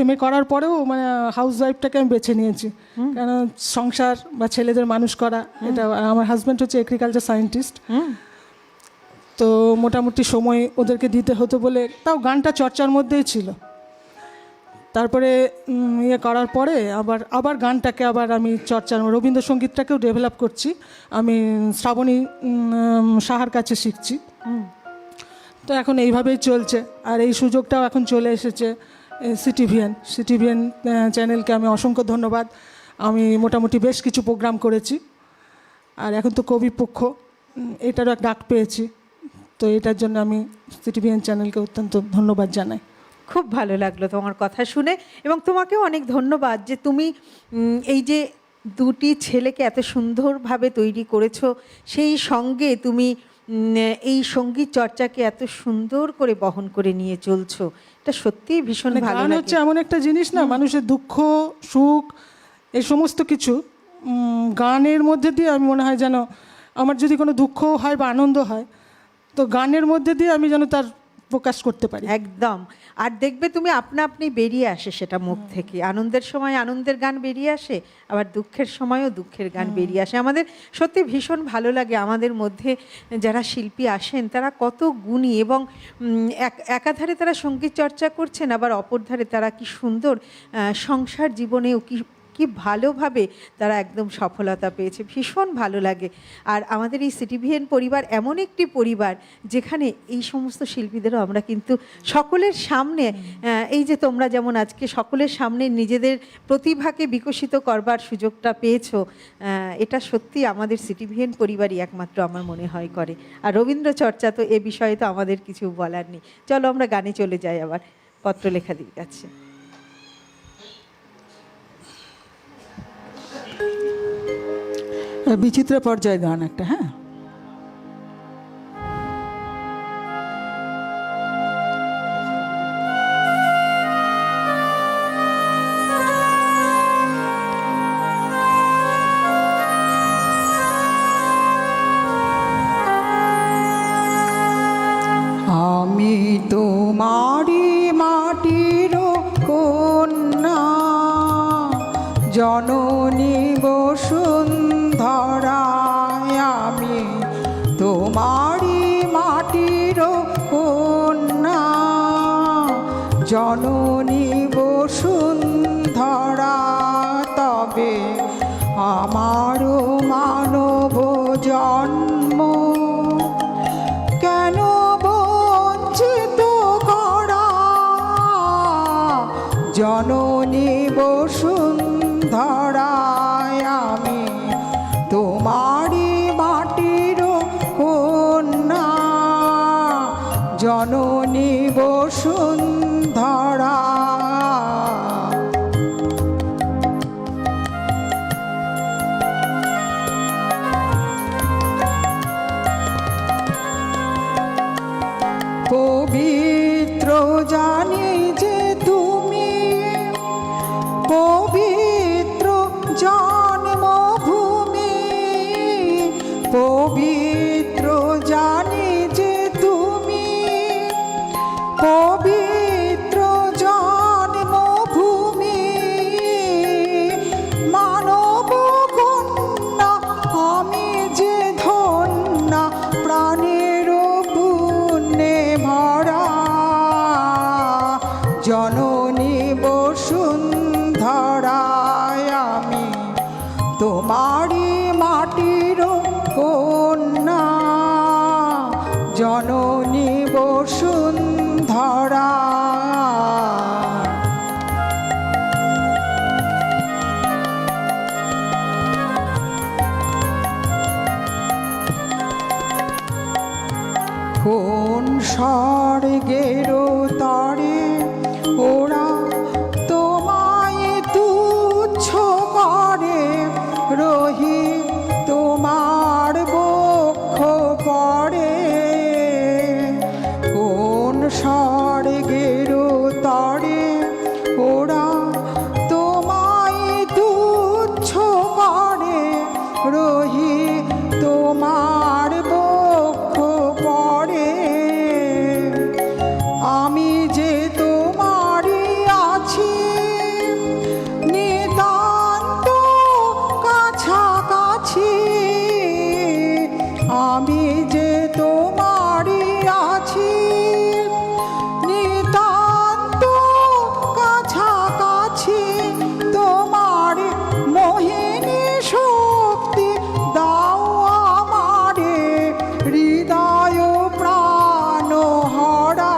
MA করার পরেও মানে হাউসওয়াইফটাকে আমি বেছে নিয়েছি, কেন সংসার বা ছেলেদের মানুষ করা, এটা। আমার হাজব্যান্ড হচ্ছে এগ্রিকালচার সায়েন্টিস্ট, তো মোটামুটি সময় ওদেরকে দিতে হতো বলে তাও গানটা চর্চার মধ্যেই ছিল। তারপরে করার পরে আবার গানটাকে আবার আমি চর্চার, রবীন্দ্রসঙ্গীতটাকেও ডেভেলপ করছি। আমি শ্রাবণী সাহার কাছে শিখছি। তো এখন এইভাবেই চলছে। আর এই সুযোগটাও এখন চলে এসেছে সিটিভিএন চ্যানেলকে আমি অসংখ্য ধন্যবাদ। আমি মোটামুটি বেশ কিছু প্রোগ্রাম করেছি, আর এখন তো কবিপক্ষ এটারও এক ডাক পেয়েছি, তো এটার জন্য আমি সিটিভিএন চ্যানেলকে অত্যন্ত ধন্যবাদ জানাই। খুব ভালো লাগলো তোমার কথা শুনে, এবং তোমাকেও অনেক ধন্যবাদ যে তুমি এই যে 2টি ছেলেকে এত সুন্দরভাবে তৈরি করেছো, সেই সঙ্গে তুমি এই সঙ্গীত চর্চাকে এত সুন্দর করে বহন করে নিয়ে চলছো। এটা সত্যিই ভীষণ ভালো গান লাগে। হচ্ছে এমন একটা জিনিস না, মানুষের দুঃখ সুখ এই সমস্ত কিছু গানের মধ্যে দিয়ে, আমি মনে হয় যেন আমার যদি কোনো দুঃখ হয় বা আনন্দ হয়, তো গানের মধ্যে দিয়ে আমি যেন তার প্রকাশ করতে পারি। একদম। আর দেখবে তুমি আপনি বেরিয়ে আসে সেটা মুখ থেকে। আনন্দের সময় আনন্দের গান বেরিয়ে আসে, আবার দুঃখের সময়ও দুঃখের গান বেরিয়ে আসে। আমাদের সত্যি ভীষণ ভালো লাগে আমাদের মধ্যে যারা শিল্পী আসেন তারা কত গুণী, এবং একাধারে তারা সঙ্গীত চর্চা করছেন, আবার অপর ধারে তারা কি সুন্দর সংসার জীবনেও কি কি ভালোভাবে তারা একদম সফলতা পেয়েছে, ভীষণ ভালো লাগে। আর আমাদের এই সিটিভিএন পরিবার এমন একটি পরিবার যেখানে এই সমস্ত শিল্পীদেরও আমরা কিন্তু সকলের সামনে, এই যে তোমরা যেমন আজকে সকলের সামনে নিজেদের প্রতিভাকে বিকশিত করবার সুযোগটা পেয়েছো, এটা সত্যি আমাদের সিটিভিএন পরিবারই একমাত্র আমার মনে হয় করে। আর রবীন্দ্র চর্চা তো এ বিষয়ে তো আমাদের কিছু বলার নেই। চলো আমরা গানে চলে যাই আবার পত্রলেখাদির কাছে। বিচিত্র পর্যায়ের গান একটা, হ্যাঁ। আমি তোমারি মাটির কন্যা, জননী বসুন্ধরায়। আমি তোমারি মাটির কন্যা, জননী বসুন্ধরা। তবে আমারও মানব জন্ম কেন বঞ্চিত করা, জননী বসুন্ধরায়। আমি তোমারি মাটির কন্যা, জননী বসুন্ধরা। পবিত্র জানি যে তুমি, পবিত্র জন্মভূমি, পবিত্র জানি যে তুমি, পবিত্র জন্মভূমি। মানব কন্যা আমি যে ধন্যা, প্রাণের পুণ্যে ভরা, জননী বসুন্ধরায়। আমি তোমারি মাটির কন্যা, জননী বসুন্ধরা। কোন স্বর্গের তরে ওরা তোমায় তুচ্ছ করে, রহি তোমার বক্ষ পড়ে। কোন স্বর্গের তরে ওরা তোমায় তুচ্ছ করে, রহি তোমার বক্ষ পড়ে। আমি যে তোমারই আছি নিতান্ত কাছাকাছি, আমি যে তোমারই আছি নিতান্ত কাছাকাছি। তোমার মোহিনী শক্তি দাও আমারে, হৃদয় প্রাণ হরা,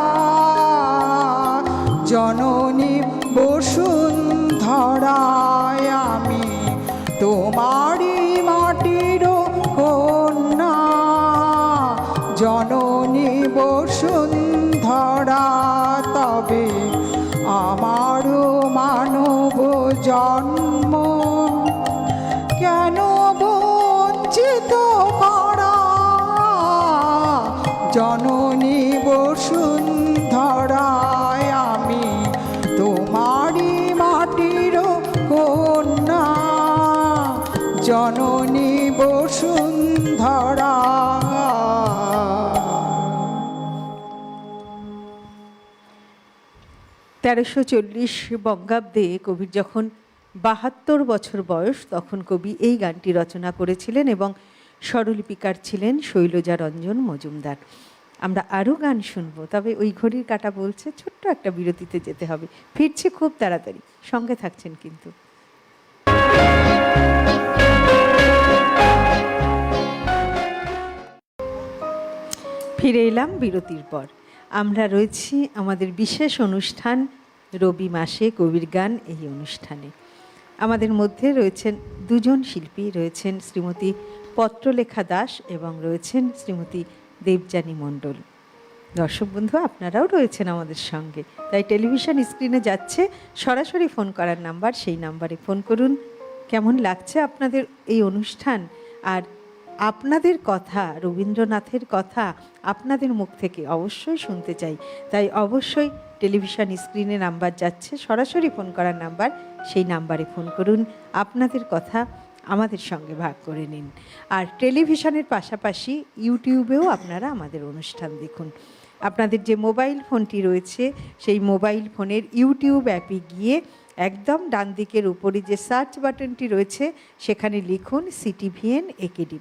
জননী বসুন্ধরায়। আমি তোমারি মাটির কন্যা, জননী বসুন্ধরা। তবে আমারও মানব জন্ম কেন বঞ্চিত করা, জননী বসুন্ধরায়। আমি তোমারি মাটির কন্যা, জননী বসুন্ধরা। 1340 বঙ্গাব্দে কবির যখন 72 বছর বয়স, তখন কবি এই গানটি রচনা করেছিলেন এবং স্বরলিপিকার ছিলেন শৈলজা রঞ্জন মজুমদার। আমরা আরও গান শুনবো, তবে ওই ঘড়ির কাঁটা বলছে ছোট্ট একটা বিরতিতে যেতে হবে। ফিরছি খুব তাড়াতাড়ি, সঙ্গে থাকছেন কিন্তু। ফিরে এলাম বিরতির পর। আমরা রয়েছি আমাদের বিশেষ অনুষ্ঠান রবি মাসে কবির গান, এই অনুষ্ঠানে আমাদের মধ্যে রয়েছেন দুজন শিল্পী, রয়েছেন শ্রীমতী পত্রলেখা দাস এবং রয়েছেন শ্রীমতী দেবযানী মণ্ডল। দর্শক বন্ধু, আপনারাও রয়েছেন আমাদের সঙ্গে, তাই টেলিভিশন স্ক্রিনে যাচ্ছে সরাসরি ফোন করার নাম্বার, সেই নাম্বারে ফোন করুন। কেমন লাগছে আপনাদের এই অনুষ্ঠান, আর আপনাদের কথা, রবীন্দ্রনাথের কথা আপনাদের মুখ থেকে অবশ্যই শুনতে চাই। তাই অবশ্যই টেলিভিশন স্ক্রিনে নাম্বার যাচ্ছে, সরাসরি ফোন করার নাম্বার, সেই নাম্বারে ফোন করুন, আপনাদের কথা আমাদের সঙ্গে ভাগ করে নিন। আর টেলিভিশনের পাশাপাশি ইউটিউবেও আপনারা আমাদের অনুষ্ঠান দেখুন। আপনাদের যে মোবাইল ফোনটি রয়েছে, সেই মোবাইল ফোনের ইউটিউব অ্যাপে গিয়ে একদম ডান দিকের উপরে যে সার্চ বাটনটি রয়েছে, সেখানে লিখুন CTVN AKD+।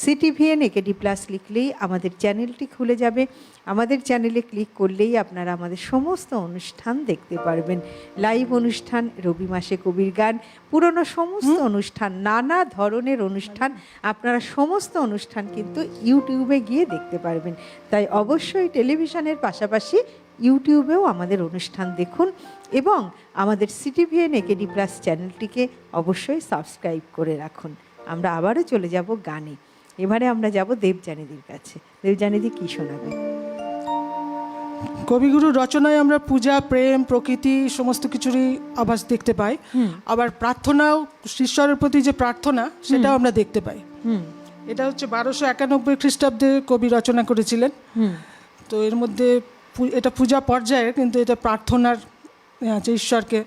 CTVN AKD+ লিখলেই আমাদের চ্যানেলটি খুলে যাবে। আমাদের চ্যানেলে ক্লিক করলেই আপনারা আমাদের সমস্ত অনুষ্ঠান দেখতে পারবেন। লাইভ অনুষ্ঠান, রবি মাসে কবির গান, পুরনো সমস্ত অনুষ্ঠান, নানা ধরনের অনুষ্ঠান, আপনারা সমস্ত অনুষ্ঠান কিন্তু ইউটিউবে গিয়ে দেখতে পারবেন। তাই অবশ্যই টেলিভিশনের পাশাপাশি ইউটিউবেও আমাদের অনুষ্ঠান দেখুন এবং আমাদের CTVN AKD+ চ্যানেলটিকে অবশ্যই সাবস্ক্রাইব করে রাখুন। আমরা আবারও চলে যাব গানে। এবারে আমরা যাব দেবযানীদির কাছে। দেবযানীদি কি শোনাবে? কবিগুরুর রচনায় আমরা পূজা, প্রেম, প্রকৃতি সমস্ত কিছুরই আভাস দেখতে পাই। আবার প্রার্থনাও, ঈশ্বরের প্রতি যে প্রার্থনা, সেটাও আমরা দেখতে পাই। এটা হচ্ছে 1291 খ্রিস্টাব্দে কবি রচনা করেছিলেন। তো এর মধ্যে এটা পূজা পর্যায়ে, কিন্তু এটা প্রার্থনার আছে, ঈশ্বরকে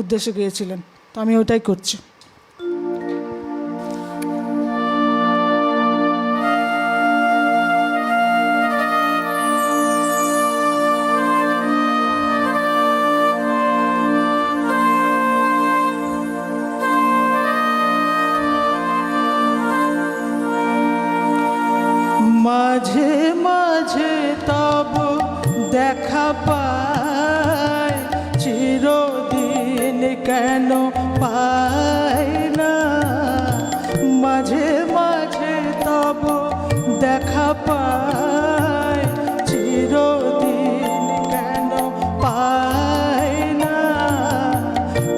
উদ্দেশ্যে গিয়েছিলেন। তো আমি ওটাই করছি। মাঝে মাঝে তব দেখা পায়, চিরদিন কেন পাই না। মাঝে মাঝে তব দেখা পায়, চিরদিন কেন পাই না।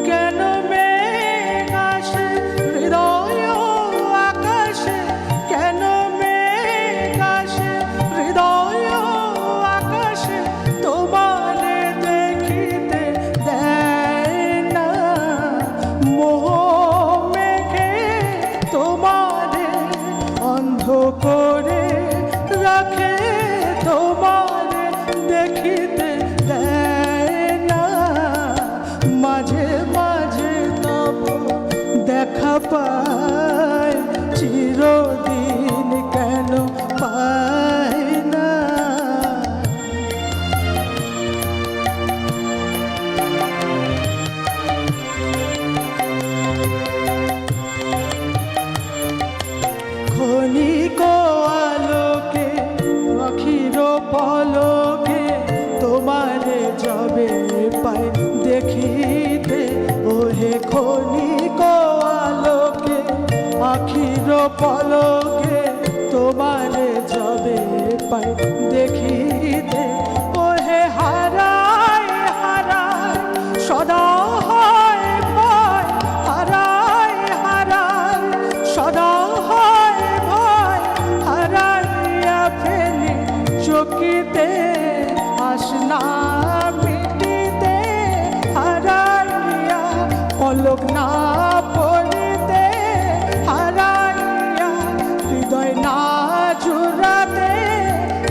কেন মেঘ আসে হৃদয় আকাশে, কেন মেঘ আসে হৃদয় আকাশে, তোমারে দেখিতে দেয় না। মোহ মেঘে তোমারে অন্ধ করে রাখে, তোমারে দেখিতে দেয় না। মাঝে মাঝে তব দেখা পায়, চিরদিন কেন পাই না। ক্ষণিক আলোকে আখির পলকে তোমারে যাবে পাই দেখিতে। ওহে ক্ষণিক আলোকে আখির পলকে তোমারে যাবে পাই দেখিতে। ওহে হারায় হারায় সদা হয় ভয়, হারায় হারায় সদা হয় ভয়। হারাইয়া ফেলি চকিতে আসনা মিটিতে, হারাইয়া পলক না পড়িতে, হারাইয়া হৃদয় না জুড়াতে,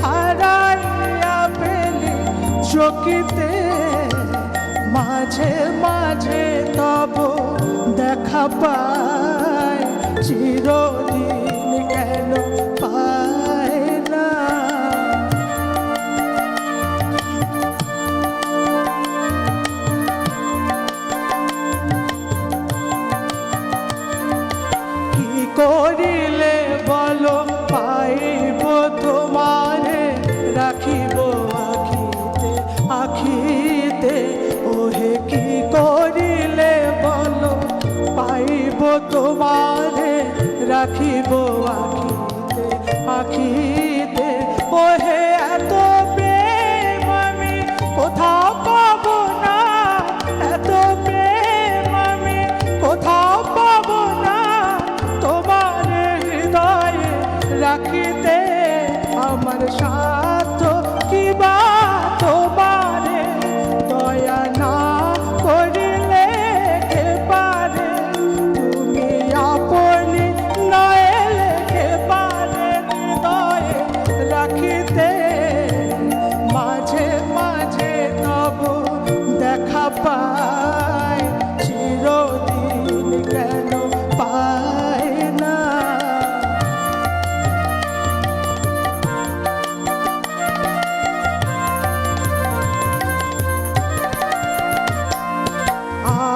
হারাইয়া ফেলি চকিতে। মাঝে মাঝে তব দেখা পায়, চিরদিন কেন পায় না। কি করিলে বলো পাইব তোমারে, রাখিব আখিতে আখিতে। ওহে কি করিলে বলো পাইব তোমারে, রাখি রাখিতে আমার সাধ্য কিবা তোমারে দয়া না করিলে কে পারে তুমি আপনি নইলে কে পারে হৃদয়ে রাখিতে মাঝে মাঝে তব দেখা পায় চিরদিন কেন পায় না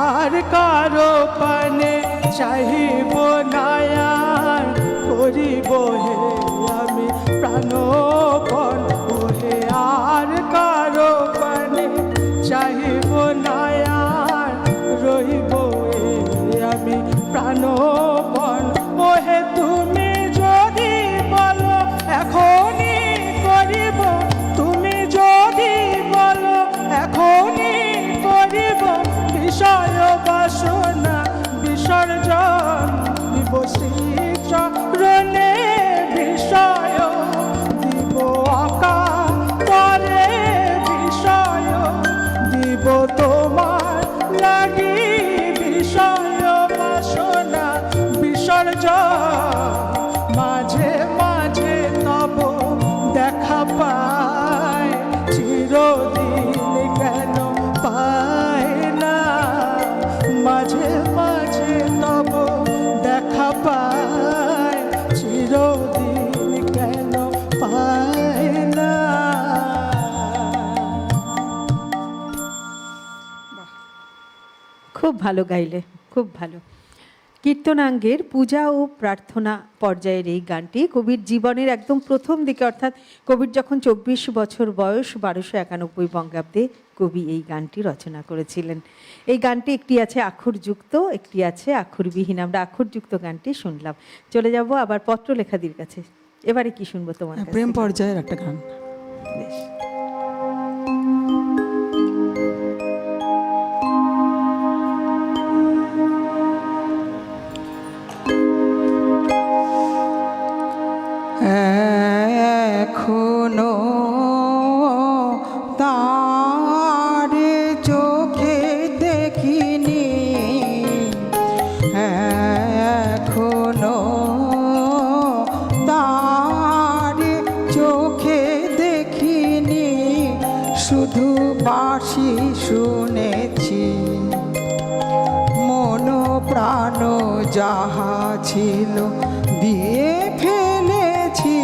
আর কারো পানে চাহিব নায়ার করিব হে আমি প্রাণপণ ওহে আর কারো পানে চাহিব নায়ার রহিব হে আমি প্রাণপণ ওহে তুমি যদি বলো এখনই করিব তুমি যদি বলো এখনই করিব বিষয় বাসনা বিসর্জন দিব শ্রীচরণে বিষয় দিব অকাতরে বিষয় দিব তোমার লাগি বিষয় বাসনা বিসর্জন মাঝে মাঝে তব দেখা পায় চিরদিন কেন পায় না মাঝে মাঝে তব দেখা পায় চিরদিন কেন পায় না খুব ভালো গাইলে, খুব ভালো। কীর্তনাঙ্গের পূজা ও প্রার্থনা পর্যায়ের এই গানটি কবির জীবনের একদম প্রথম দিকে, অর্থাৎ কবির যখন 24 বছর বয়স 1291 বঙ্গাব্দে কবি এই গানটি রচনা করেছিলেন। এই গানটি একটি আছে আক্ষরযুক্ত, একটি আছে আক্ষরবিহীন। আমরা আক্ষরযুক্ত গানটি শুনলাম। চলে যাব আবার পত্রলেখাদির কাছে। এবারে কি শুনবো তোমার কাছ প্রেম থেকে? পর্যায়ের একটা গান। বেশ। এখনো তারে চোখে দেখিনি, এখনো তারে চোখে দেখিনি, শুধু বাঁশি শুনেছি, মন প্রাণ যাহা ছিল দিয়ে ফেলেছি,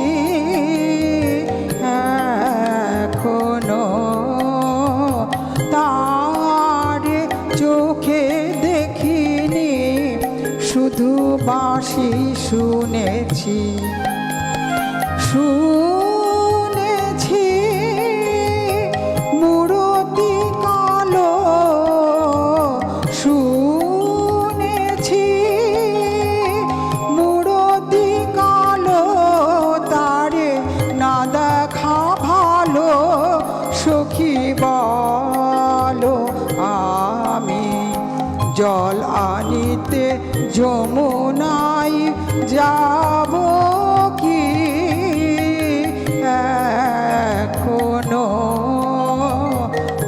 এখনো তার চোখে দেখিনি, শুধু বাঁশি শুনেছি, শুনেছি মূরতি কালো, শুনেছি মূরতি কালো, তারে না দেখা ভালো, সখী বলো আমি জল আনিতে যমুনায় যাব কি, এখনো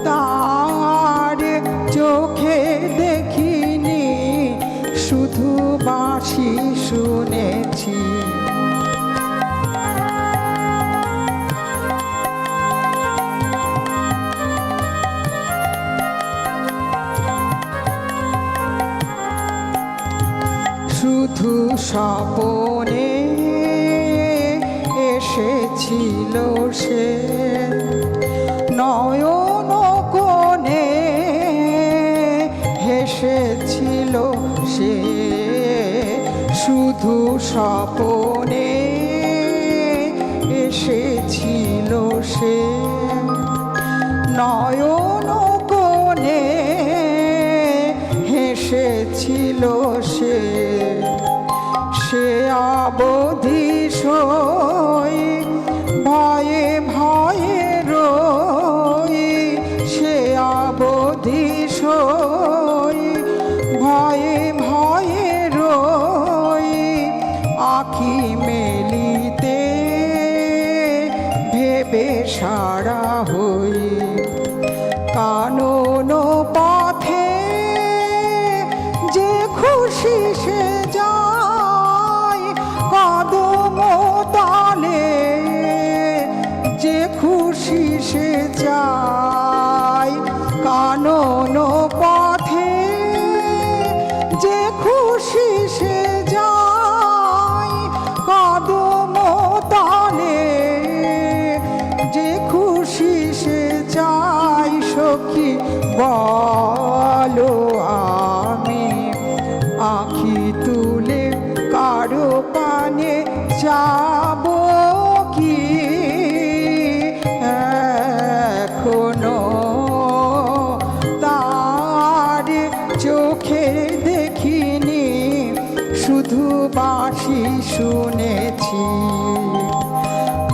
তার চোখে দেখিনি, শুধু বাঁশি শুনেছি। শুধু স্বপনে এসেছিল সে, নয়ন কোণে হেসেছিল সে, শুধু স্বপনে এসেছিল সে, নয়ন কোণে হেসেছিল সে, সে অবধি সই ভয়ে ভয়ে রই, সে অবধি সই ভয়ে ভয়ে রই, আঁখি মেলিতে বেসারা হই। কানন পথে যে খুশি সে যায়, কদম তলে যে খুশি সে যায়। কানন পথে যে খুশি সে যায়, কদম তলে যে খুশি সে যায়। সখী বলো আমি আঁখি তুলে কারো পানে যাব কি, এখনো তার চোখে দেখিনি, শুধু বাঁশি শুনেছি।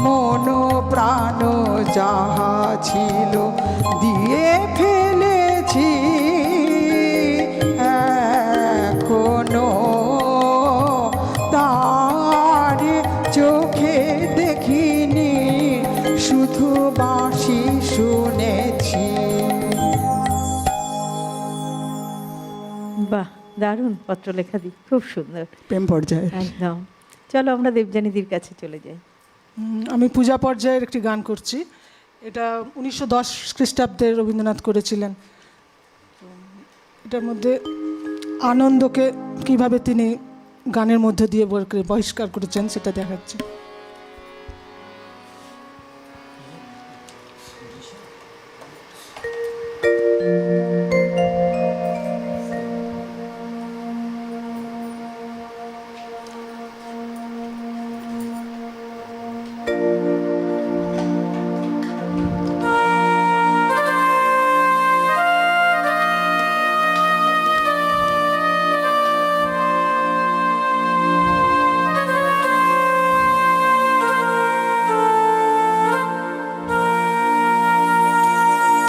মন প্রাণ যাহা ছিল দিয়ে ফেলেছি, এখনো তার চোখে দেখিনি, শুধু বাঁশি শুনেছি। বাহ, দারুণ পত্রলেখা দিক, খুব সুন্দর, প্রেম পর্যায়ে। একদম। চলো আমরা দেবযানীদির কাছে চলে যাই। আমি পূজা পর্যায়ের একটি গান করছি। এটা 1910 খ্রিস্টাব্দে রবীন্দ্রনাথ করেছিলেন। তো এটার মধ্যে আনন্দকে কিভাবে তিনি গানের মধ্যে দিয়ে বহিষ্কার করেছেন সেটা দেখাচ্ছে।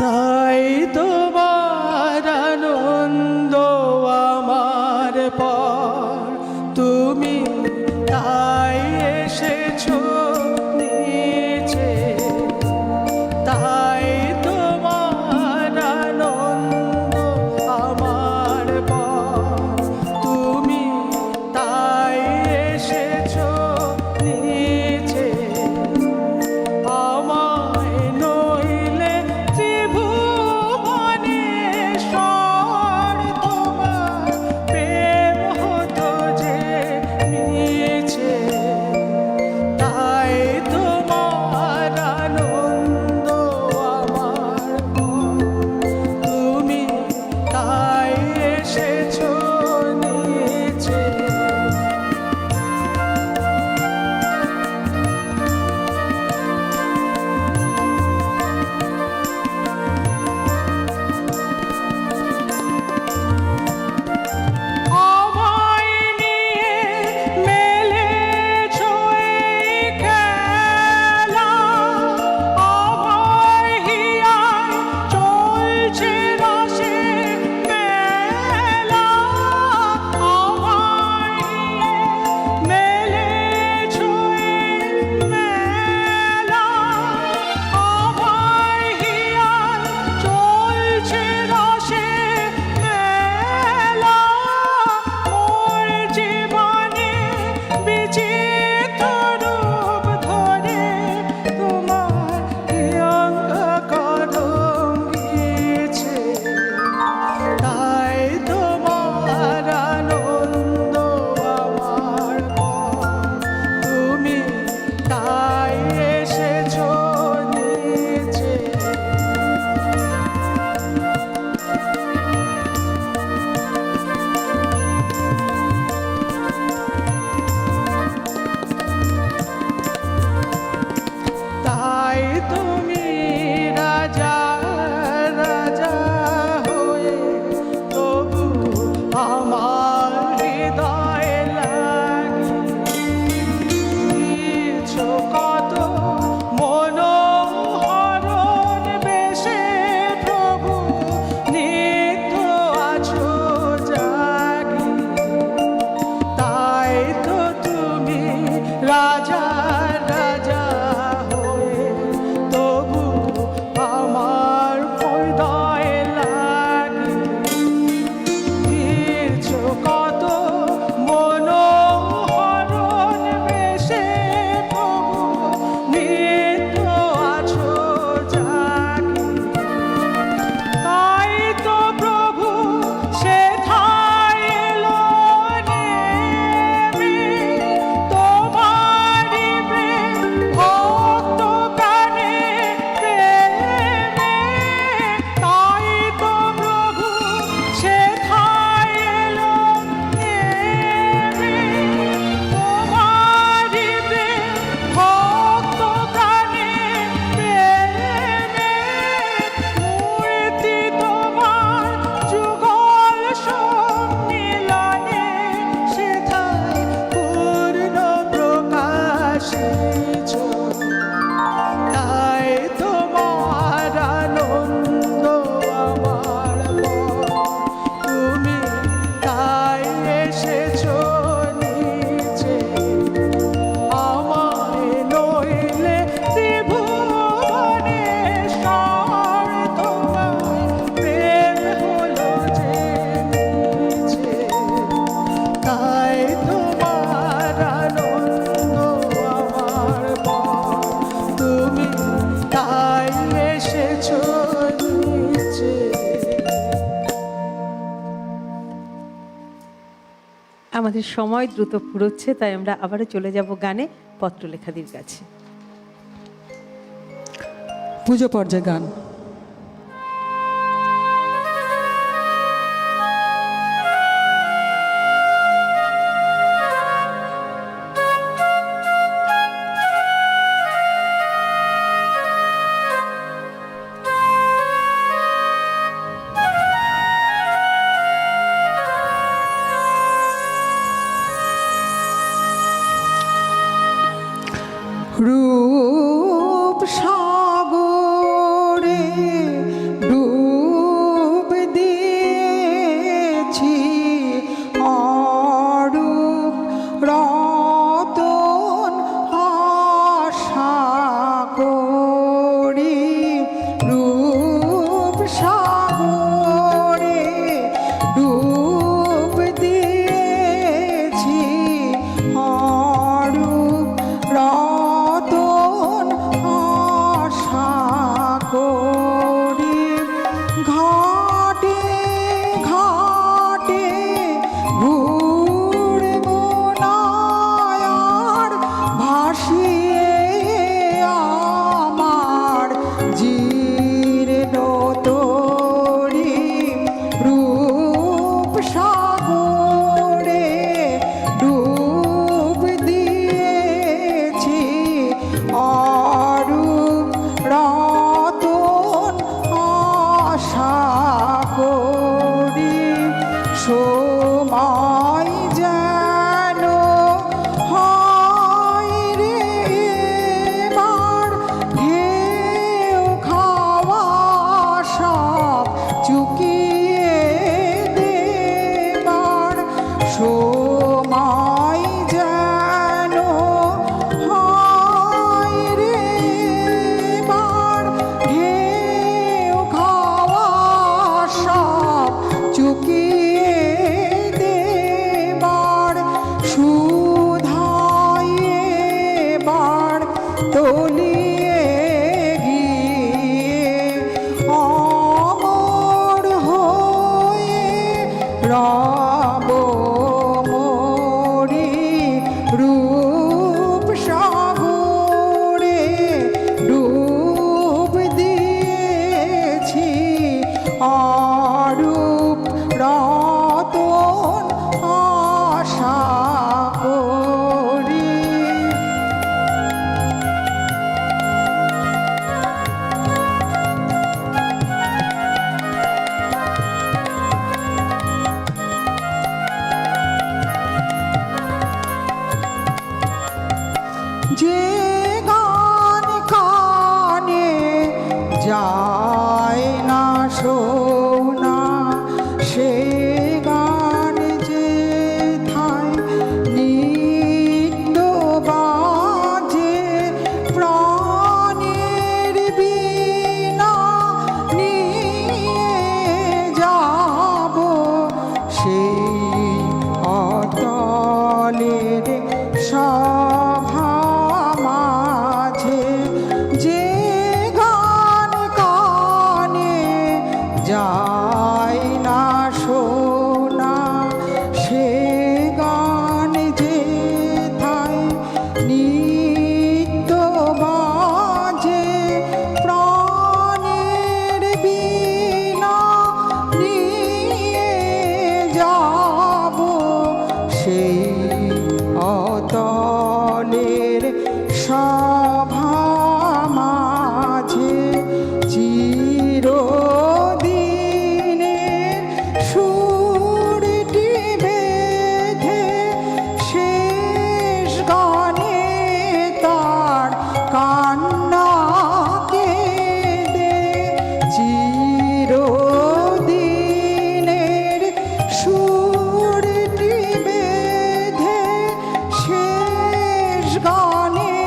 তাই তোমার আনন্দ আমার পর, তুমি তাই এসেছো নিচে। তাই তোমার আনন্দ আমার পর, তুমি তাই এসেছো নিচে। আমায় নইলে ত্রিভুবনেশ্বর, তোমার প্রেম হতো যে নিচে। তাই তোমার আনন্দ আমার পর, তুমি তাই এসেছো নিচে। আমায় নিয়ে মেলেছো এই খেলা, আমায় হিয়ায় চলছে রসে মেলা। আমায় নিয়ে মেলেছো এই মেলা, আমায় হিয়ায় চলছে রসে মেলা। মোর জীবনে বিচিত্র রূপ ধরে তোমার অঙ্গ করঙ্গিছে। তাই তোমার আনন্দ আমার পর, তুমি তাই এসেছো নিচে। তাই তুমি রাজা রাজা হয়ে তবু আমার হৃদয়ে লাগিয়েছো কত মনোহরণ বেশে। প্রভু নিত্য আছো জাগি, তাই তো তুমি রাজা রাজা হয়ে আমাদের সময় দ্রুত ফুরোচ্ছে, তাই আমরা আবারও চলে যাব গানে পত্রলেখাদির কাছে। পুজো পর্যায়ে গান। রূপ সাগরে ডুব দিয়েছি, অরূপ রতন আশা করি। রূপ সাগরে ডুব দিয়েছি, অরূপ রতন আশা করি। ঘাটে ঘাটে ঘুরব না আর, ভাসিয়ে আমার জীর্ণ তরি। রূপ সাগরে ডুব দিয়েছি, অরূপ রতন আশা করি। সময় যেন হয় রে এবার, ঢেউ খাওয়া সব চুকিয়ে দেবার। সময় যেন হয় রে এবার, ঢেউ খাওয়া সব চুকিয়ে দেবার। সুধাই এবার তলিয়ে গিয়ে, অমর হয়ে রব মরি। রূপ সাগরে ডুব দিয়েছি, অরূপ রতন আশা করি। যে গান কানে যায় না শোনা, সে গান যে থাই নিত্য বাজে। প্রাণের বীণা নিয়ে যাব সেই অতলের সভা মাঝে। যে গান কানে যায় না শোনা, সে গান যে থাই নিত্য বাজে। প্রাণের বীণা নিয়ে যাব সেই অতলের সভা মাঝে। চিরদিনের সুরটি বেঁধে শেষ গানে তার কান্না কেঁদে। চিরদিনের সুরটি বেঁধে শেষ গানে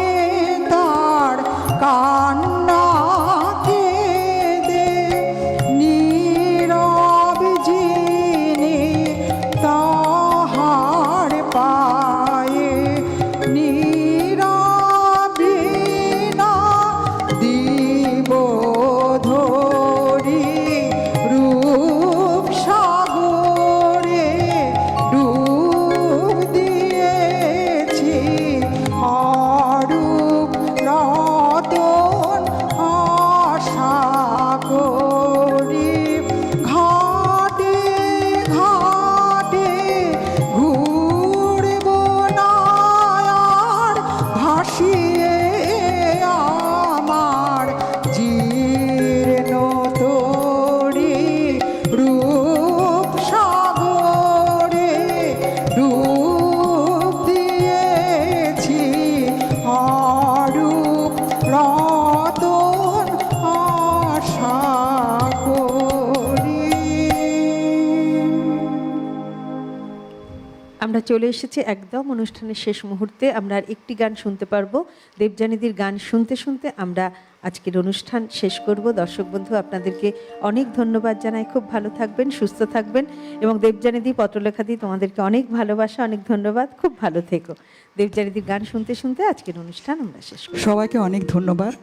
আমরা চলে এসেছি একদম অনুষ্ঠানের শেষ মুহূর্তে। আমরা আর একটি গান শুনতে পারবো। দেবযানীদির গান শুনতে শুনতে আমরা আজকের অনুষ্ঠান শেষ করব। দর্শক বন্ধু, আপনাদেরকে অনেক ধন্যবাদ জানাই। খুব ভালো থাকবেন, সুস্থ থাকবেন, এবং দেবযানীদি পত্রলেখা দিয়ে তোমাদেরকে অনেক ভালোবাসা, অনেক ধন্যবাদ। খুব ভালো থেকো। দেবযানীদির গান শুনতে শুনতে আজকের অনুষ্ঠান আমরা শেষ করব। সবাইকে অনেক ধন্যবাদ,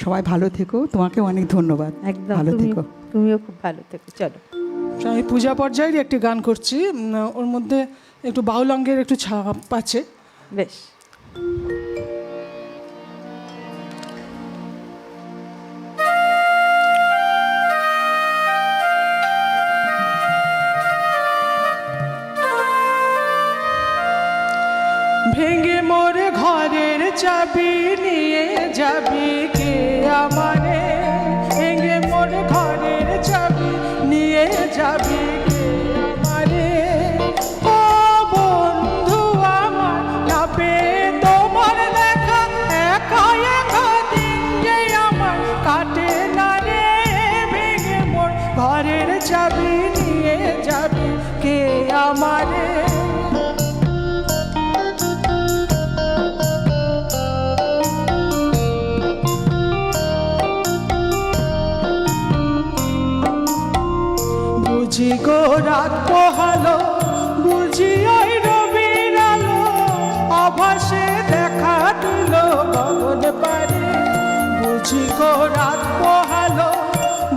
সবাই ভালো থেকো, তোমাকে অনেক ধন্যবাদ, একদম, ভালো থেকো। তুমিও খুব ভালো থেকো। চলো, আমি পূজা পর্যায়েরই একটি গান করছি, ওর মধ্যে একটু বাউল অঙ্গের একটু ছাপ আছে। বেশ। ভেঙে মোর ঘরের চাবি নিয়ে যাবি কে আমারে, ভেঙে মোর ঘরের চাবি নিয়ে যাবি কে আমারে। ও বন্ধু আমার, না পেয়ে তোমার দেখা, একা একা দিন যে আমার কাটে না রে। ভেঙে মোর ঘরের চাবি নিয়ে যাবি কে আমারে। বুঝি গো রাত পোহালো, বুঝি ওই রবির আলো, আভাসে দেখা দিল গগন পারে। বুঝি গো রাত পোহালো,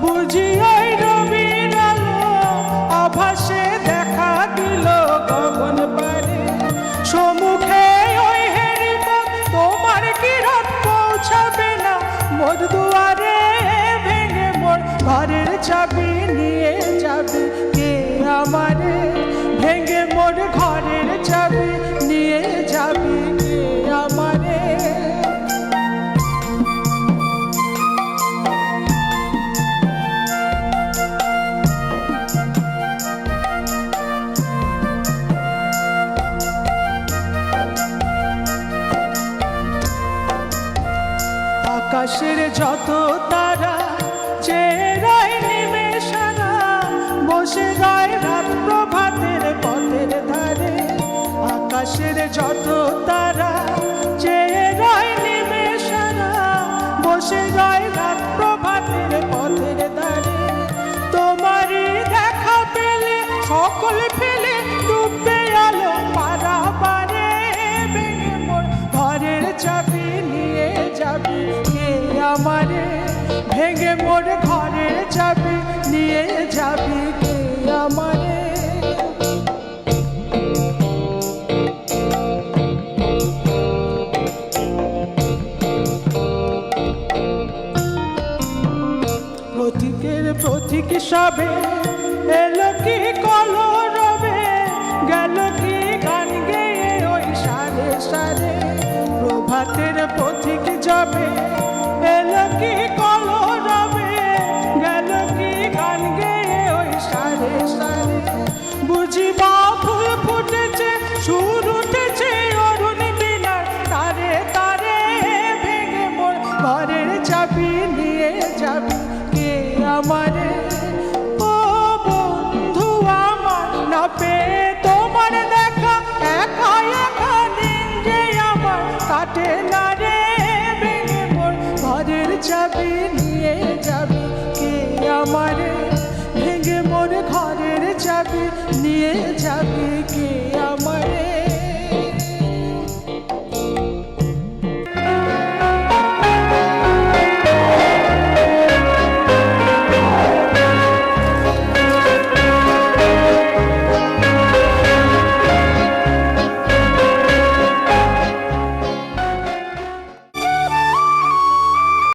বুঝি ওই রবির আলো, আভাসে দেখা দিল গগন পারে। সম্মুখে ওই হেরিপথ, তোমার কিরণ পৌঁছাবে না মোর দুয়ারে। ভেঙে মোর ঘরের চাবি নিয়ে যাবি কে আমারে, ভেঙে মোর ঘরের চাবি নিয়ে যাবি কে আমারে। আকাশের যত তারা চেয়ে রয় নিমেষারা, বসে রয় রাত প্রভাতের পথের ধারে। আকাশের যত তারা চেয়ে রয় নিমেষারা, বসে রয় রাত প্রভাতের পথের ধারে। তোমারই দেখা পেলে সকল ফেলে ডুববে আলো পারা পারে। ভেঙে মোর ঘরের চাবি নিয়ে যাবি কে আমারে, ভেঙে মোর ঘরের চাবি নিয়ে যাবি কে আমারে। প্রতীকের প্রতীক সবে এলো কি কলরবে, গেল কি গান গেয়ে ওই সারে সারে। প্রভাতের পথিক যাবে এলো কি কলরবে, গেল কি গান গেয়ে ওই সারে সারে। বুঝি বা ফুল ফুটেছে, সুর উঠেছে অরুণ বিলার তারে তারে। ভেঙে মোর ঘরের চাবি নিয়ে যাবি কে আমার,